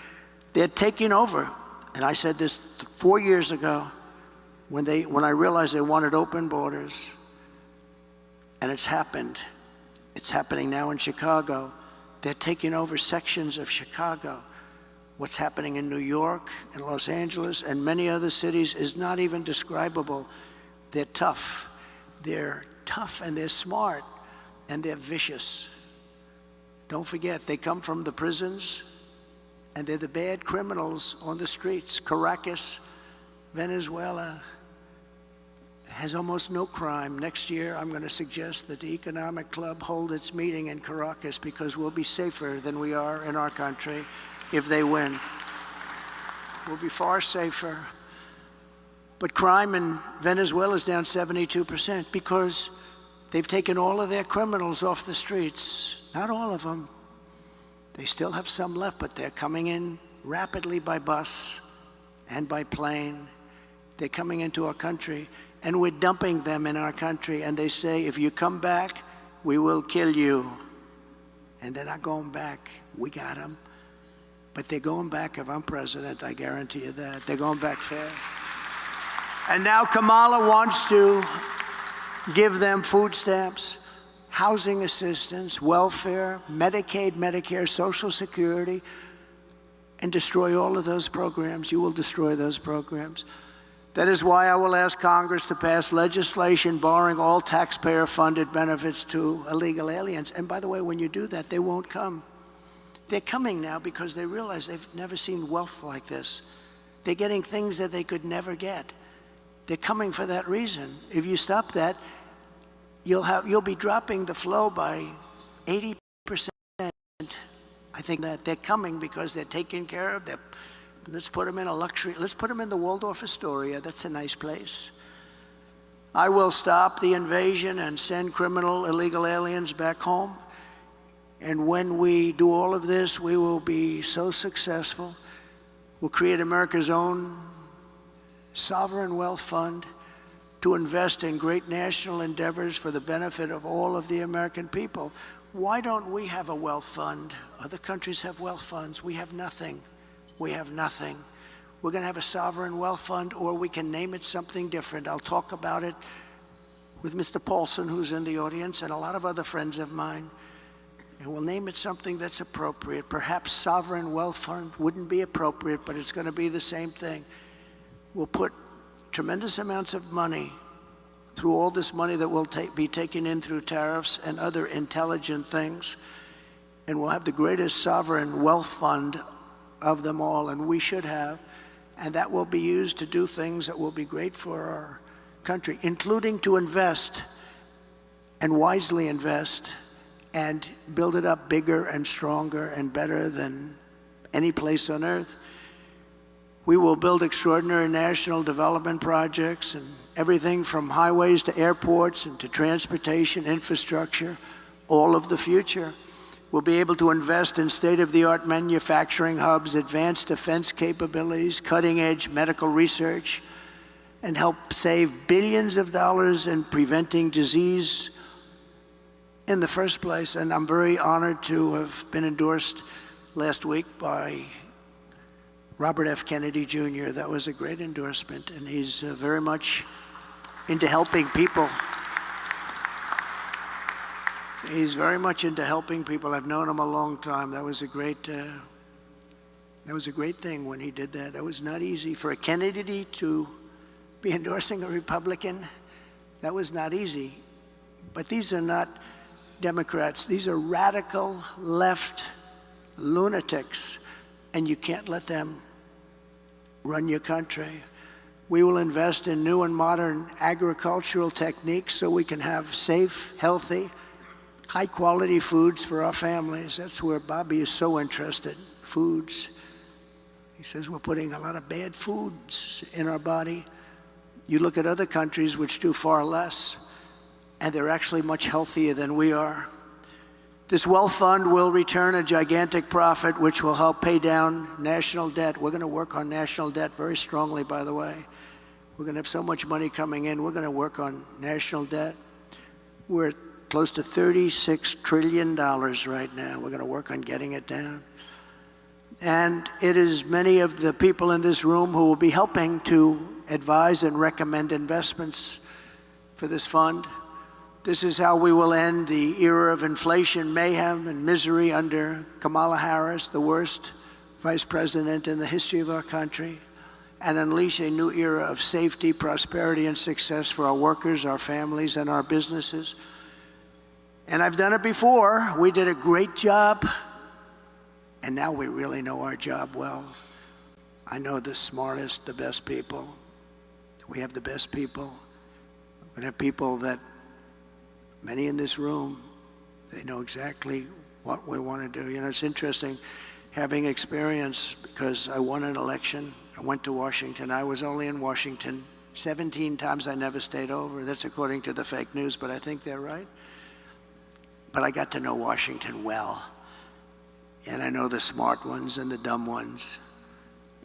They're taking over. And I said this 4 years ago when I realized they wanted open borders. And it's happened. It's happening now in Chicago. They're taking over sections of Chicago. What's happening in New York and Los Angeles and many other cities is not even describable. They're tough. They're tough and they're smart and they're vicious. Don't forget, they come from the prisons and they're the bad criminals on the streets. Caracas, Venezuela, has almost no crime. Next year, I'm going to suggest that the Economic Club hold its meeting in Caracas because we'll be safer than we are in our country if they win. We'll be far safer. But crime in Venezuela is down 72% because they've taken all of their criminals off the streets. Not all of them. They still have some left, but they're coming in rapidly by bus and by plane. They're coming into our country. And we're dumping them in our country, and they say, if you come back, we will kill you. And they're not going back. We got them. But they're going back if I'm president, I guarantee you that. They're going back fast. And now Kamala wants to give them food stamps, housing assistance, welfare, Medicaid, Medicare, Social Security, and destroy all of those programs. You will destroy those programs. That is why I will ask Congress to pass legislation barring all taxpayer-funded benefits to illegal aliens. And by the way, when you do that, they won't come. They're coming now because they realize they've never seen wealth like this. They're getting things that they could never get. They're coming for that reason. If you stop that, you'll be dropping the flow by 80%. I think that they're coming because they're taken care of. Let's put them in a luxury. Let's put them in the Waldorf Astoria. That's a nice place. I will stop the invasion and send criminal illegal aliens back home. And when we do all of this, we will be so successful. We'll create America's own sovereign wealth fund to invest in great national endeavors for the benefit of all of the American people. Why don't we have a wealth fund? Other countries have wealth funds. We have nothing. We have nothing. We're going to have a sovereign wealth fund, or we can name it something different. I'll talk about it with Mr. Paulson, who's in the audience, and a lot of other friends of mine. And we'll name it something that's appropriate. Perhaps sovereign wealth fund wouldn't be appropriate, but it's going to be the same thing. We'll put tremendous amounts of money through all this money that will be taken in through tariffs and other intelligent things. And we'll have the greatest sovereign wealth fund of them all, and we should have, and that will be used to do things that will be great for our country, including to invest and wisely invest and build it up bigger and stronger and better than any place on earth. We will build extraordinary national development projects and everything from highways to airports and to transportation, infrastructure, all of the future. We'll be able to invest in state-of-the-art manufacturing hubs, advanced defense capabilities, cutting-edge medical research, and help save billions of dollars in preventing disease in the first place. And I'm very honored to have been endorsed last week by Robert F. Kennedy Jr. That was a great endorsement, and he's very much into helping people. He's very much into helping people. I've known him a long time. That was a great thing when he did that. That was not easy for a Kennedy to be endorsing a Republican. That was not easy. But these are not Democrats. These are radical left lunatics, and you can't let them run your country. We will invest in new and modern agricultural techniques so we can have safe, healthy, high-quality foods for our families. That's where Bobby is so interested. foods. He says we're putting a lot of bad foods in our body. You look at other countries which do far less, and they're actually much healthier than we are. This wealth fund will return a gigantic profit which will help pay down national debt. We're going to work on national debt very strongly, by the way. We're going to have so much money coming in. We're going to work on national debt. We're at close to $36 trillion right now. We're going to work on getting it down. And it is many of the people in this room who will be helping to advise and recommend investments for this fund. This is how we will end the era of inflation, mayhem, and misery under Kamala Harris, the worst vice president in the history of our country, and unleash a new era of safety, prosperity, and success for our workers, our families, and our businesses. And I've done it before. We did a great job, and now we really know our job well. I know the smartest, the best people. We have the best people. We have people that, many in this room, they know exactly what we want to do. You know, it's interesting having experience, because I won an election. I went to Washington. I was only in Washington 17 times. I never stayed over. That's according to the fake news, but I think they're right. But I got to know Washington well. And I know the smart ones and the dumb ones.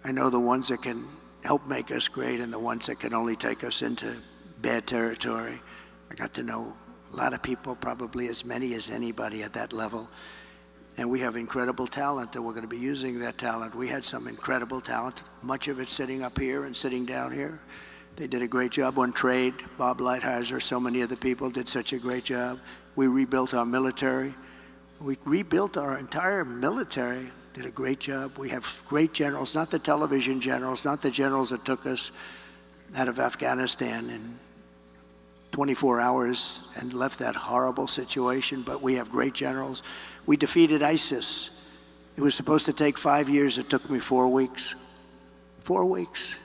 I know the ones that can help make us great and the ones that can only take us into bad territory. I got to know a lot of people, probably as many as anybody at that level. And we have incredible talent, and we're going to be using that talent. We had some incredible talent, much of it sitting up here and sitting down here. They did a great job on trade. Bob Lighthizer, so many other people did such a great job. We rebuilt our military. We rebuilt our entire military, did a great job. We have great generals, not the television generals, not the generals that took us out of Afghanistan in 24 hours and left that horrible situation, but we have great generals. We defeated ISIS. It was supposed to take 5 years. It took me 4 weeks. 4 weeks.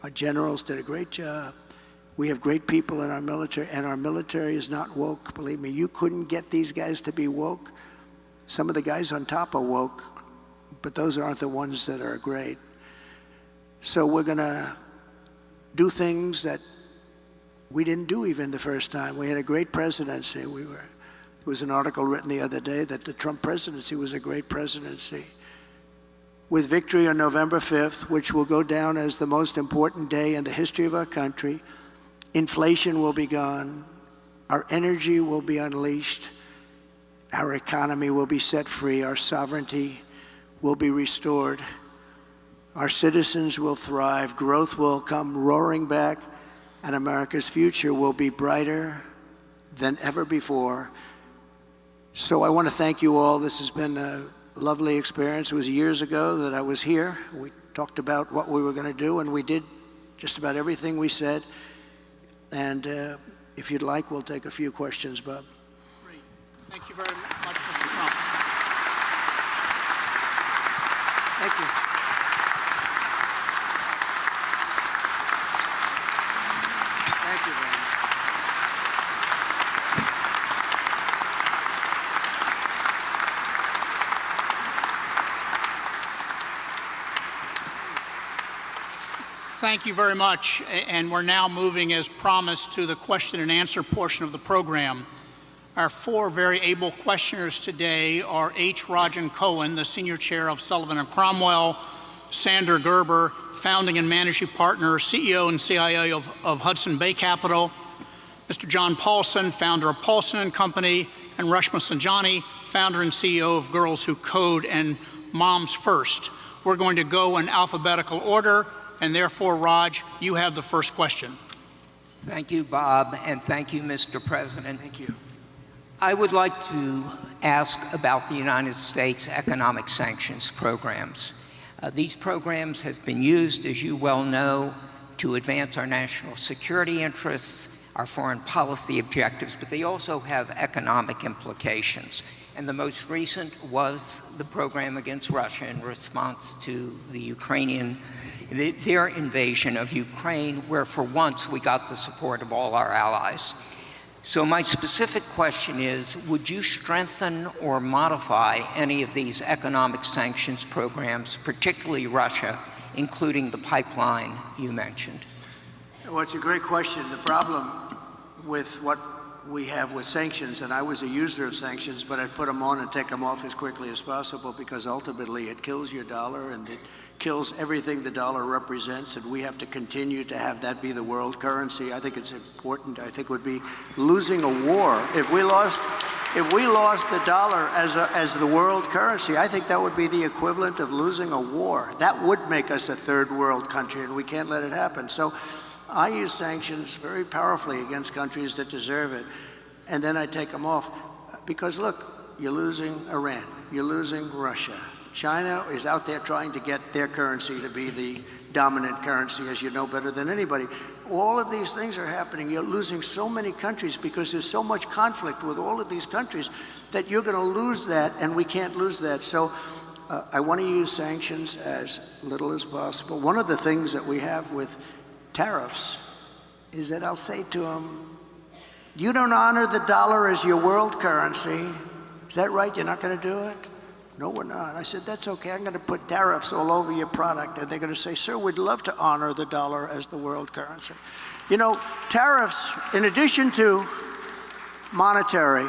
Our generals did a great job. We have great people in our military, and our military is not woke. Believe me, you couldn't get these guys to be woke. Some of the guys on top are woke, but those aren't the ones that are great. So we're going to do things that we didn't do even the first time. We had a great presidency. There was an article written the other day that the Trump presidency was a great presidency. With victory on November 5th, which will go down as the most important day in the history of our country, inflation will be gone, our energy will be unleashed, our economy will be set free, our sovereignty will be restored, our citizens will thrive, growth will come roaring back, and America's future will be brighter than ever before. So I want to thank you all. This has been a lovely experience. It was years ago that I was here. We talked about what we were going to do, and we did just about everything we said. And if you'd like, we'll take a few questions, Bob. Great. Thank you very much, Mr. Trump. Thank you. Thank you very much. Thank you very much. And we're now moving, as promised, to the question and answer portion of the program. Our four very able questioners today are H. Rajan Cohen, the Senior Chair of Sullivan & Cromwell, Sandra Gerber, Founding and Managing Partner, CEO and CIO of Hudson Bay Capital, Mr. John Paulson, founder of Paulson & Company, and Rashma Sanjani, founder and CEO of Girls Who Code and Moms First. We're going to go in alphabetical order, and therefore, Raj, you have the first question. Thank you, Bob, and thank you, Mr. President. Thank you. I would like to ask about the United States economic sanctions programs. These programs have been used, as you well know, to advance our national security interests, our foreign policy objectives, but they also have economic implications. And the most recent was the program against Russia in response to their invasion of Ukraine, where for once we got the support of all our allies. So my specific question is, would you strengthen or modify any of these economic sanctions programs, particularly Russia, including the pipeline you mentioned? Well, it's a great question. The problem with what we have with sanctions, and I was a user of sanctions, but I'd put them on and take them off as quickly as possible, because ultimately it kills your dollar and it kills everything the dollar represents, and we have to continue to have that be the world currency. I think it's important. I think it would be losing a war if we lost the dollar as the world currency. I think that would be the equivalent of losing a war. That would make us a third world country, and we can't let it happen. So I use sanctions very powerfully against countries that deserve it, and then I take them off. Because look, you're losing Iran, you're losing Russia. China is out there trying to get their currency to be the dominant currency, as you know better than anybody. All of these things are happening. You're losing so many countries because there's so much conflict with all of these countries that you're going to lose that, and we can't lose that. So I want to use sanctions as little as possible. One of the things that we have with tariffs is that I'll say to them, you don't honor the dollar as your world currency. Is that right? You're not going to do it? No, we're not. I said, that's okay. I'm going to put tariffs all over your product. And they're going to say, sir, we'd love to honor the dollar as the world currency. You know, tariffs, in addition to monetary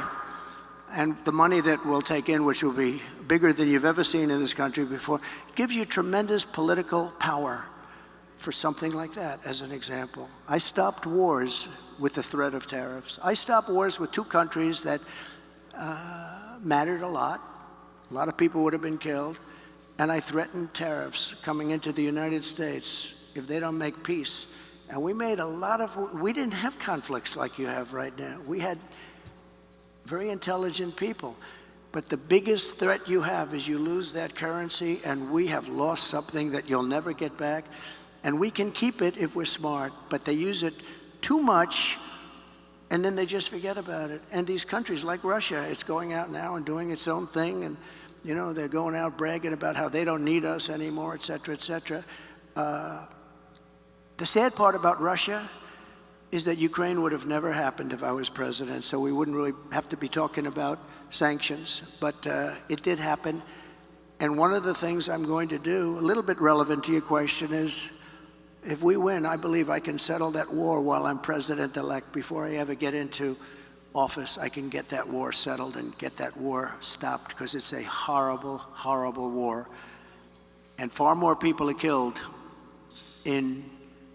and the money that we'll take in, which will be bigger than you've ever seen in this country before, gives you tremendous political power for something like that, as an example. I stopped wars with the threat of tariffs. I stopped wars with two countries that mattered a lot. A lot of people would have been killed, and I threatened tariffs coming into the United States if they don't make peace. And we made a lot of, we didn't have conflicts like you have right now. We had very intelligent people. But the biggest threat you have is you lose that currency, and we have lost something that you'll never get back. And we can keep it if we're smart, but they use it too much, and then they just forget about it. And these countries like Russia, it's going out now and doing its own thing, and you know, they're going out bragging about how they don't need us anymore, et cetera, et cetera. The sad part about Russia is that Ukraine would have never happened if I was president, so we wouldn't really have to be talking about sanctions. But it did happen. And one of the things I'm going to do, a little bit relevant to your question, is if we win, I believe I can settle that war while I'm president-elect. Before I ever get into office, I can get that war settled and get that war stopped, because it's a horrible, horrible war. And far more people are killed in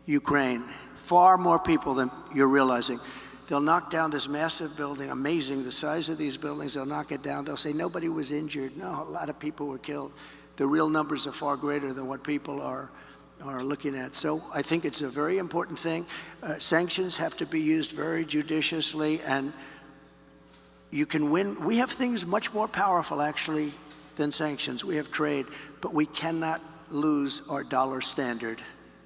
Ukraine, far more people than you're realizing. They'll knock down this massive building, amazing, the size of these buildings, they'll knock it down. They'll say nobody was injured. No, a lot of people were killed. The real numbers are far greater than what people are looking at. So I think it's a very important thing. Sanctions have to be used very judiciously, and you can win. We have things much more powerful, actually, than sanctions. We have trade, but we cannot lose our dollar standard.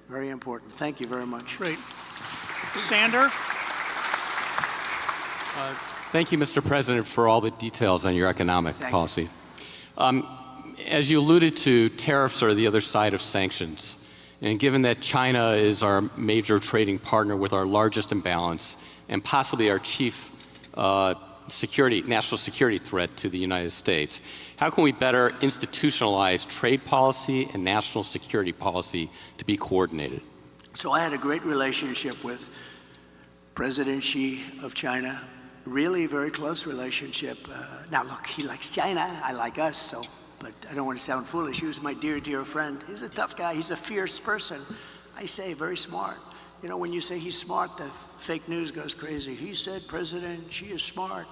Very important. Thank you very much. Great. Sander? Thank you, Mr. President, for all the details on your economic policy. As you alluded to, tariffs are the other side of sanctions. And given that China is our major trading partner with our largest imbalance and possibly our chief national security threat to the United States, how can we better institutionalize trade policy and national security policy to be coordinated? So I had a great relationship with President Xi of China, really very close relationship. Now look, he likes China, I like us, so. But I don't want to sound foolish. He was my dear, dear friend. He's a tough guy. He's a fierce person. I say very smart. You know, when you say he's smart, the fake news goes crazy. He said President Xi is smart.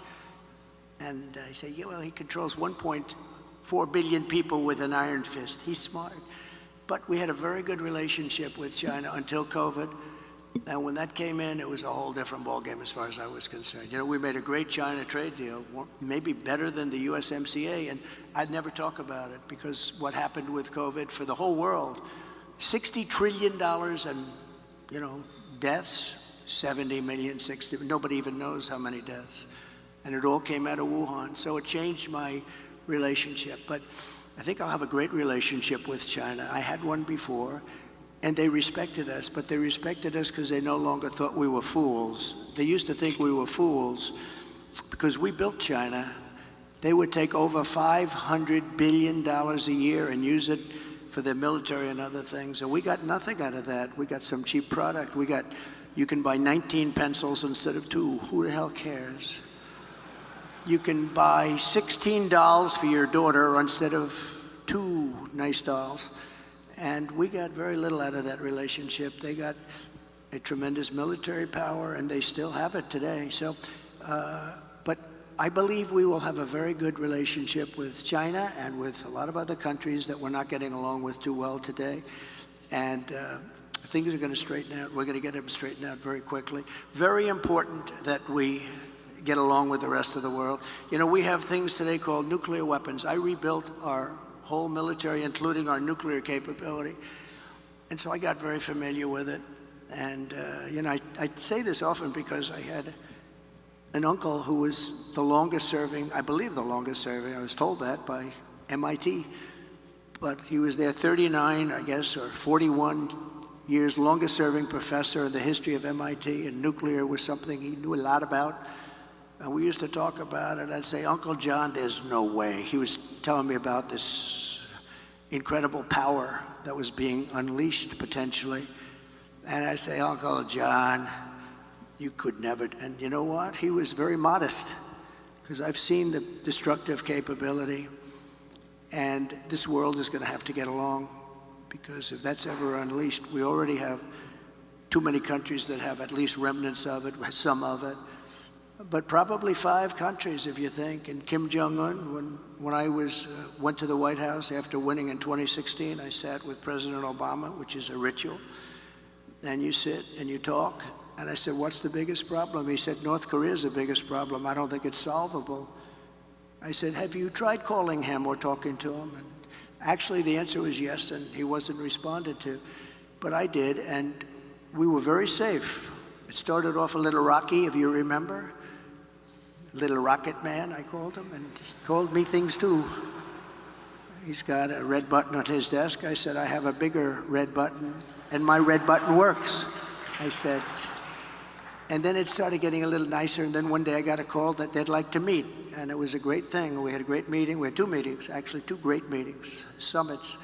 And I say, yeah, well, he controls 1.4 billion people with an iron fist. He's smart. But we had a very good relationship with China until COVID. And when that came in, it was a whole different ballgame as far as I was concerned. You know, we made a great China trade deal, maybe better than the USMCA, and I'd never talk about it because what happened with COVID for the whole world, $60 trillion and, you know, deaths, 70 million, 60, nobody even knows how many deaths. And it all came out of Wuhan, so it changed my relationship. But I think I'll have a great relationship with China. I had one before. And they respected us, but they respected us because they no longer thought we were fools. They used to think we were fools because we built China. They would take over $500 billion a year and use it for their military and other things. And we got nothing out of that. We got some cheap product. You can buy 19 pencils instead of 2. Who the hell cares? You can buy 16 dolls for your daughter instead of 2 nice dolls. And we got very little out of that relationship. They got a tremendous military power, and they still have it today. So, but I believe we will have a very good relationship with China and with a lot of other countries that we're not getting along with too well today. And things are going to straighten out. We're going to get them straightened out very quickly. Very important that we get along with the rest of the world. You know, we have things today called nuclear weapons. I rebuilt our whole military, including our nuclear capability. And so I got very familiar with it. And, you know, I say this often because I had an uncle who was the longest serving, I believe the longest serving, I was told that by MIT, but he was there 39, I guess, or 41 years, longest serving professor in the history of MIT, and nuclear was something he knew a lot about. And we used to talk about it. I'd say, Uncle John, there's no way. He was telling me about this incredible power that was being unleashed potentially. And I say, Uncle John, you could never. And you know what? He was very modest, because I've seen the destructive capability. And this world is going to have to get along, because if that's ever unleashed, we already have too many countries that have at least remnants of it, some of it. But probably 5 countries, if you think. And Kim Jong-un, when I went to the White House after winning in 2016, I sat with President Obama, which is a ritual. And you sit and you talk. And I said, what's the biggest problem? He said, North Korea is the biggest problem. I don't think it's solvable. I said, have you tried calling him or talking to him? And actually, the answer was yes, and he wasn't responded to. But I did, and we were very safe. It started off a little rocky, if you remember. Little Rocket Man, I called him, and he called me things too. He's got a red button on his desk. I said, I have a bigger red button, and my red button works. I said, and then it started getting a little nicer, and then one day I got a call that they'd like to meet, and it was a great thing. We had a great meeting. We had 2 meetings, actually 2 great meetings, summits,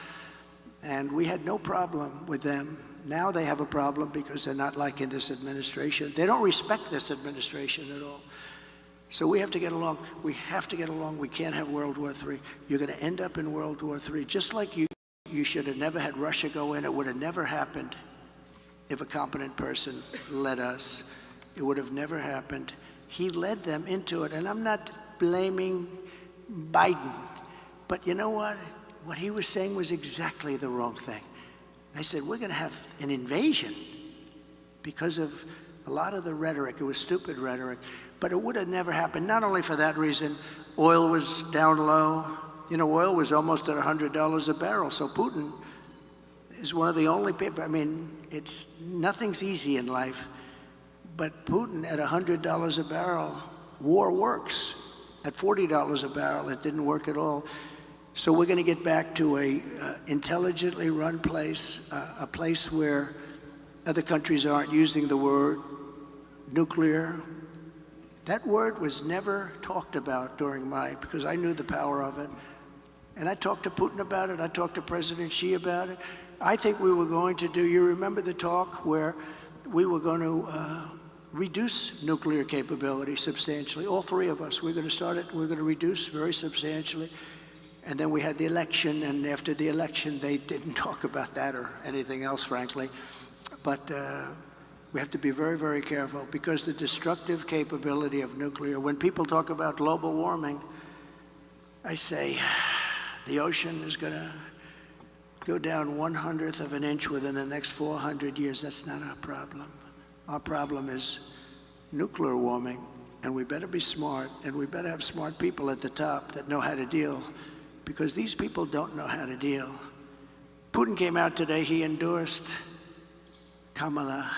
and we had no problem with them. Now they have a problem because they're not liking this administration. They don't respect this administration at all. So we have to get along. We have to get along. We can't have World War III. You're going to end up in World War III. Just like you should have never had Russia go in. It would have never happened if a competent person led us. It would have never happened. He led them into it. And I'm not blaming Biden. But you know what? What he was saying was exactly the wrong thing. I said, we're going to have an invasion because of a lot of the rhetoric. It was stupid rhetoric. But it would have never happened, not only for that reason. Oil was down low. You know, oil was almost at $100 a barrel. So Putin is one of the only people. I mean, nothing's easy in life. But Putin at $100 a barrel, war works. At $40 a barrel, it didn't work at all. So we're going to get back to a intelligently run place, a place where other countries aren't using the word nuclear. That word was never talked about because I knew the power of it. And I talked to Putin about it. I talked to President Xi about it. I think we were going to you remember the talk where we were going to reduce nuclear capability substantially. All 3 of us, we're going to start it. We're going to reduce very substantially. And then we had the election, and after the election, they didn't talk about that or anything else, frankly. But we have to be very, very careful, because the destructive capability of nuclear, when people talk about global warming, I say the ocean is going to go down 1/100th of an inch within the next 400 years. That's not our problem. Our problem is nuclear warming, and we better be smart, and we better have smart people at the top that know how to deal, because these people don't know how to deal. Putin came out today, he endorsed Kamala.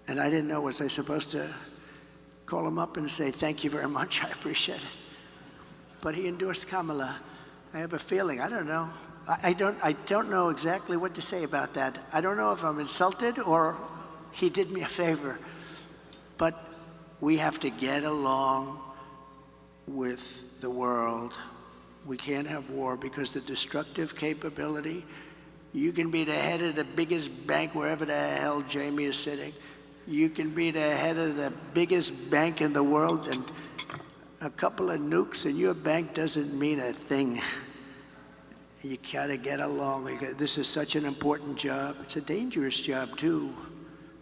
And I didn't know, was I supposed to call him up and say, thank you very much, I appreciate it. But he endorsed Kamala. I have a feeling, I don't know, I don't know exactly what to say about that. I don't know if I'm insulted or he did me a favor. But we have to get along with the world. We can't have war because the destructive capability, you can be the head of the biggest bank wherever the hell Jamie is sitting. You can be the head of the biggest bank in the world, and a couple of nukes and your bank doesn't mean a thing. You gotta get along. This is such an important job. It's a dangerous job too.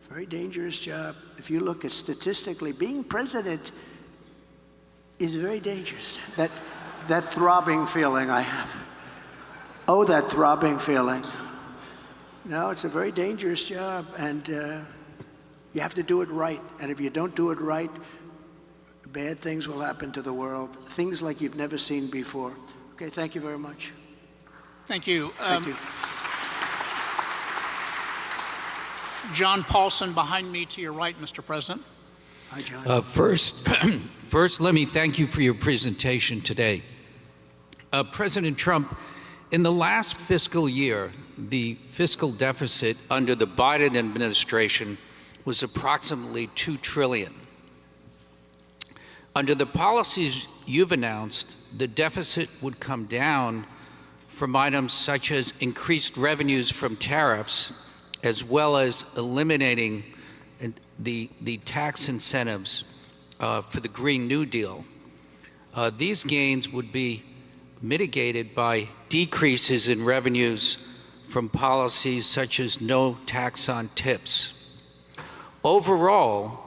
Very dangerous job. If you look at statistically, being president is very dangerous. That throbbing feeling I have. Oh, that throbbing feeling. No, it's a very dangerous job, and you have to do it right. And if you don't do it right, bad things will happen to the world. Things like you've never seen before. Okay, thank you very much. Thank you. Thank you. John Paulson behind me to your right, Mr. President. Hi, John. First, let me thank you for your presentation today. President Trump, in the last fiscal year, the fiscal deficit under the Biden administration was approximately $2 trillion. Under the policies you've announced, the deficit would come down from items such as increased revenues from tariffs, as well as eliminating the tax incentives for the Green New Deal. These gains would be mitigated by decreases in revenues from policies such as no tax on tips. Overall,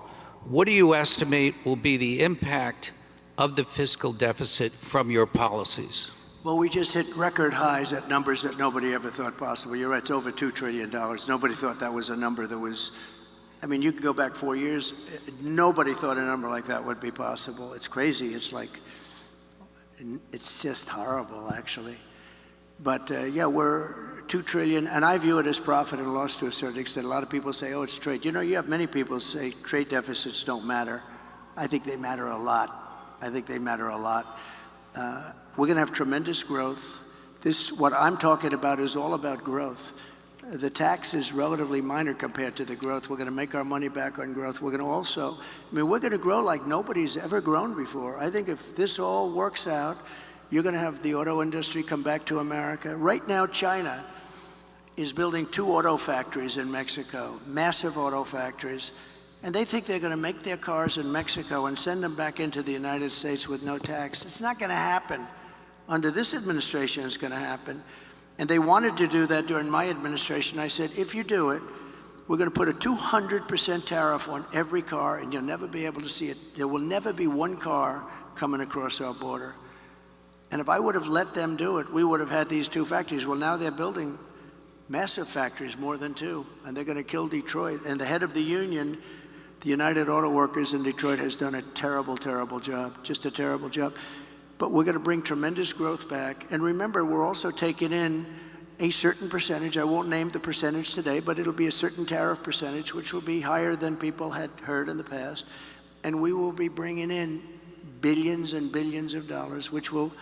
what do you estimate will be the impact of the fiscal deficit from your policies? Well, we just hit record highs at numbers that nobody ever thought possible. You're right, it's over $2 trillion. Nobody thought that was a number that was, I mean, you could go back 4 years, nobody thought a number like that would be possible. It's crazy, it's like, it's just horrible, actually. But yeah, we're $2 trillion, and I view it as profit and loss to a certain extent. A lot of people say, oh, it's trade. You know, you have many people say trade deficits don't matter. I think they matter a lot. I think they matter a lot. We're going to have tremendous growth. What I'm talking about is all about growth. The tax is relatively minor compared to the growth. We're going to make our money back on growth. We're going to also, I mean, we're going to grow like nobody's ever grown before. I think if this all works out, you're going to have the auto industry come back to America. Right now, China is building 2 auto factories in Mexico, massive auto factories. And they think they're going to make their cars in Mexico and send them back into the United States with no tax. It's not going to happen. Under this administration, it's going to happen. And they wanted to do that during my administration. I said, if you do it, we're going to put a 200% tariff on every car, and you'll never be able to see it. There will never be one car coming across our border. And if I would have let them do it, we would have had these 2 factories. Well, now they're building massive factories, more than 2, and they're going to kill Detroit. And the head of the union, the United Auto Workers in Detroit, has done a terrible, terrible job, just a terrible job. But we're going to bring tremendous growth back. And remember, we're also taking in a certain percentage. I won't name the percentage today, but it'll be a certain tariff percentage, which will be higher than people had heard in the past. And we will be bringing in billions and billions of dollars, which will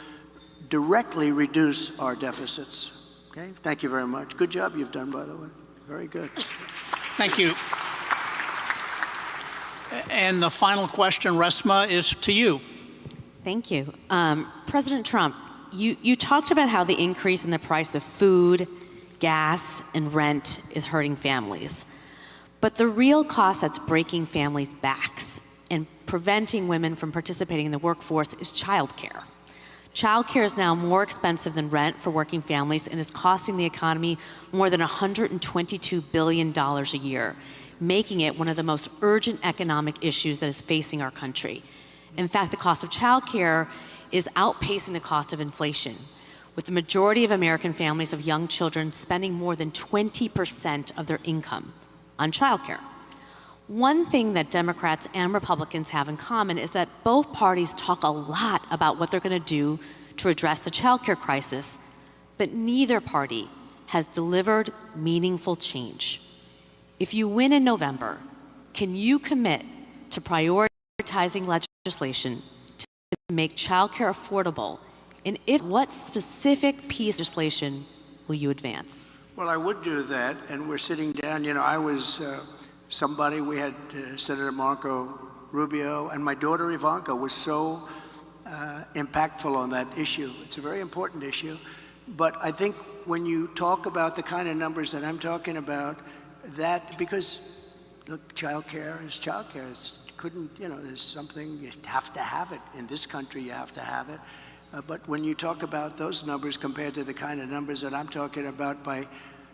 directly reduce our deficits. Okay? Thank you very much. Good job you've done, by the way. Very good. Thank you. And the final question, Resma, is to you. Thank you. President Trump, you talked about how the increase in the price of food, gas, and rent is hurting families. But the real cost that's breaking families' backs and preventing women from participating in the workforce is childcare. Childcare is now more expensive than rent for working families and is costing the economy more than $122 billion a year, making it one of the most urgent economic issues that is facing our country. In fact, the cost of childcare is outpacing the cost of inflation, with the majority of American families of young children spending more than 20% of their income on childcare. One thing that Democrats and Republicans have in common is that both parties talk a lot about what they're going to do to address the childcare crisis, but neither party has delivered meaningful change. If you win in November, can you commit to prioritizing legislation to make childcare affordable? And if what specific piece of legislation will you advance? Well, I would do that, and we're sitting down. You know, I was somebody, we had Senator Marco Rubio, and my daughter Ivanka was so impactful on that issue. It's a very important issue. But I think when you talk about the kind of numbers that I'm talking about, that, because look, childcare is childcare. There's something, you have to have it. In this country, you have to have it. But when you talk about those numbers compared to the kind of numbers that I'm talking about by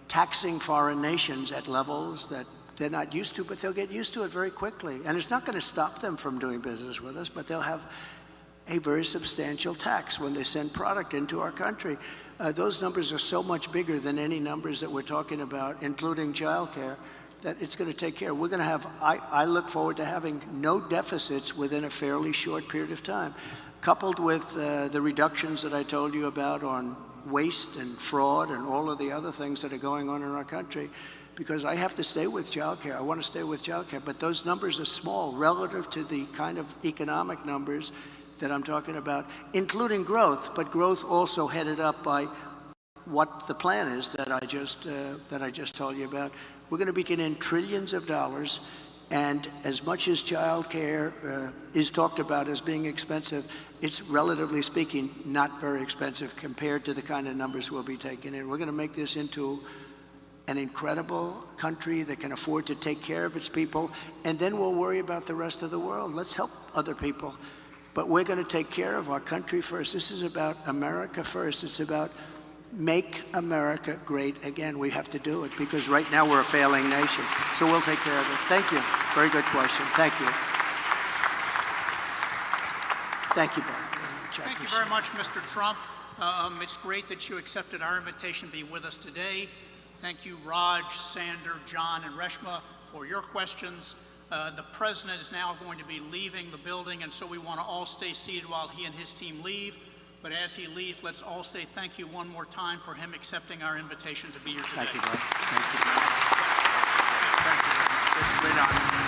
taxing foreign nations at levels that they're not used to, but they'll get used to it very quickly. And it's not going to stop them from doing business with us, but they'll have a very substantial tax when they send product into our country. Those numbers are so much bigger than any numbers that we're talking about, including childcare, that it's going to take care. We're going to have, I look forward to having no deficits within a fairly short period of time, coupled with the reductions that I told you about on waste and fraud and all of the other things that are going on in our country. Because I have to stay with childcare. I want to stay with childcare, but those numbers are small relative to the kind of economic numbers that I'm talking about, including growth, but growth also headed up by what the plan is that I just told you about. We're going to be getting in trillions of dollars, and as much as childcare is talked about as being expensive, it's relatively speaking not very expensive compared to the kind of numbers we'll be taking in. We're going to make this into an incredible country that can afford to take care of its people, and then we'll worry about the rest of the world. Let's help other people. But we're going to take care of our country first. This is about America first. It's about make America great again. We have to do it because right now we're a failing nation. So we'll take care of it. Thank you. Very good question. Thank you. Thank you, Bob. Thank you very much, Mr. Trump. It's great that you accepted our invitation to be with us today. Thank you, Raj, Sander, John, and Reshma, for your questions. The president is now going to be leaving the building, and so we want to all stay seated while he and his team leave. But as he leaves, let's all say thank you one more time for him accepting our invitation to be here today. Thank you, Bob. Thank you. Thank you. It's a great honor.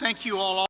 Thank you all.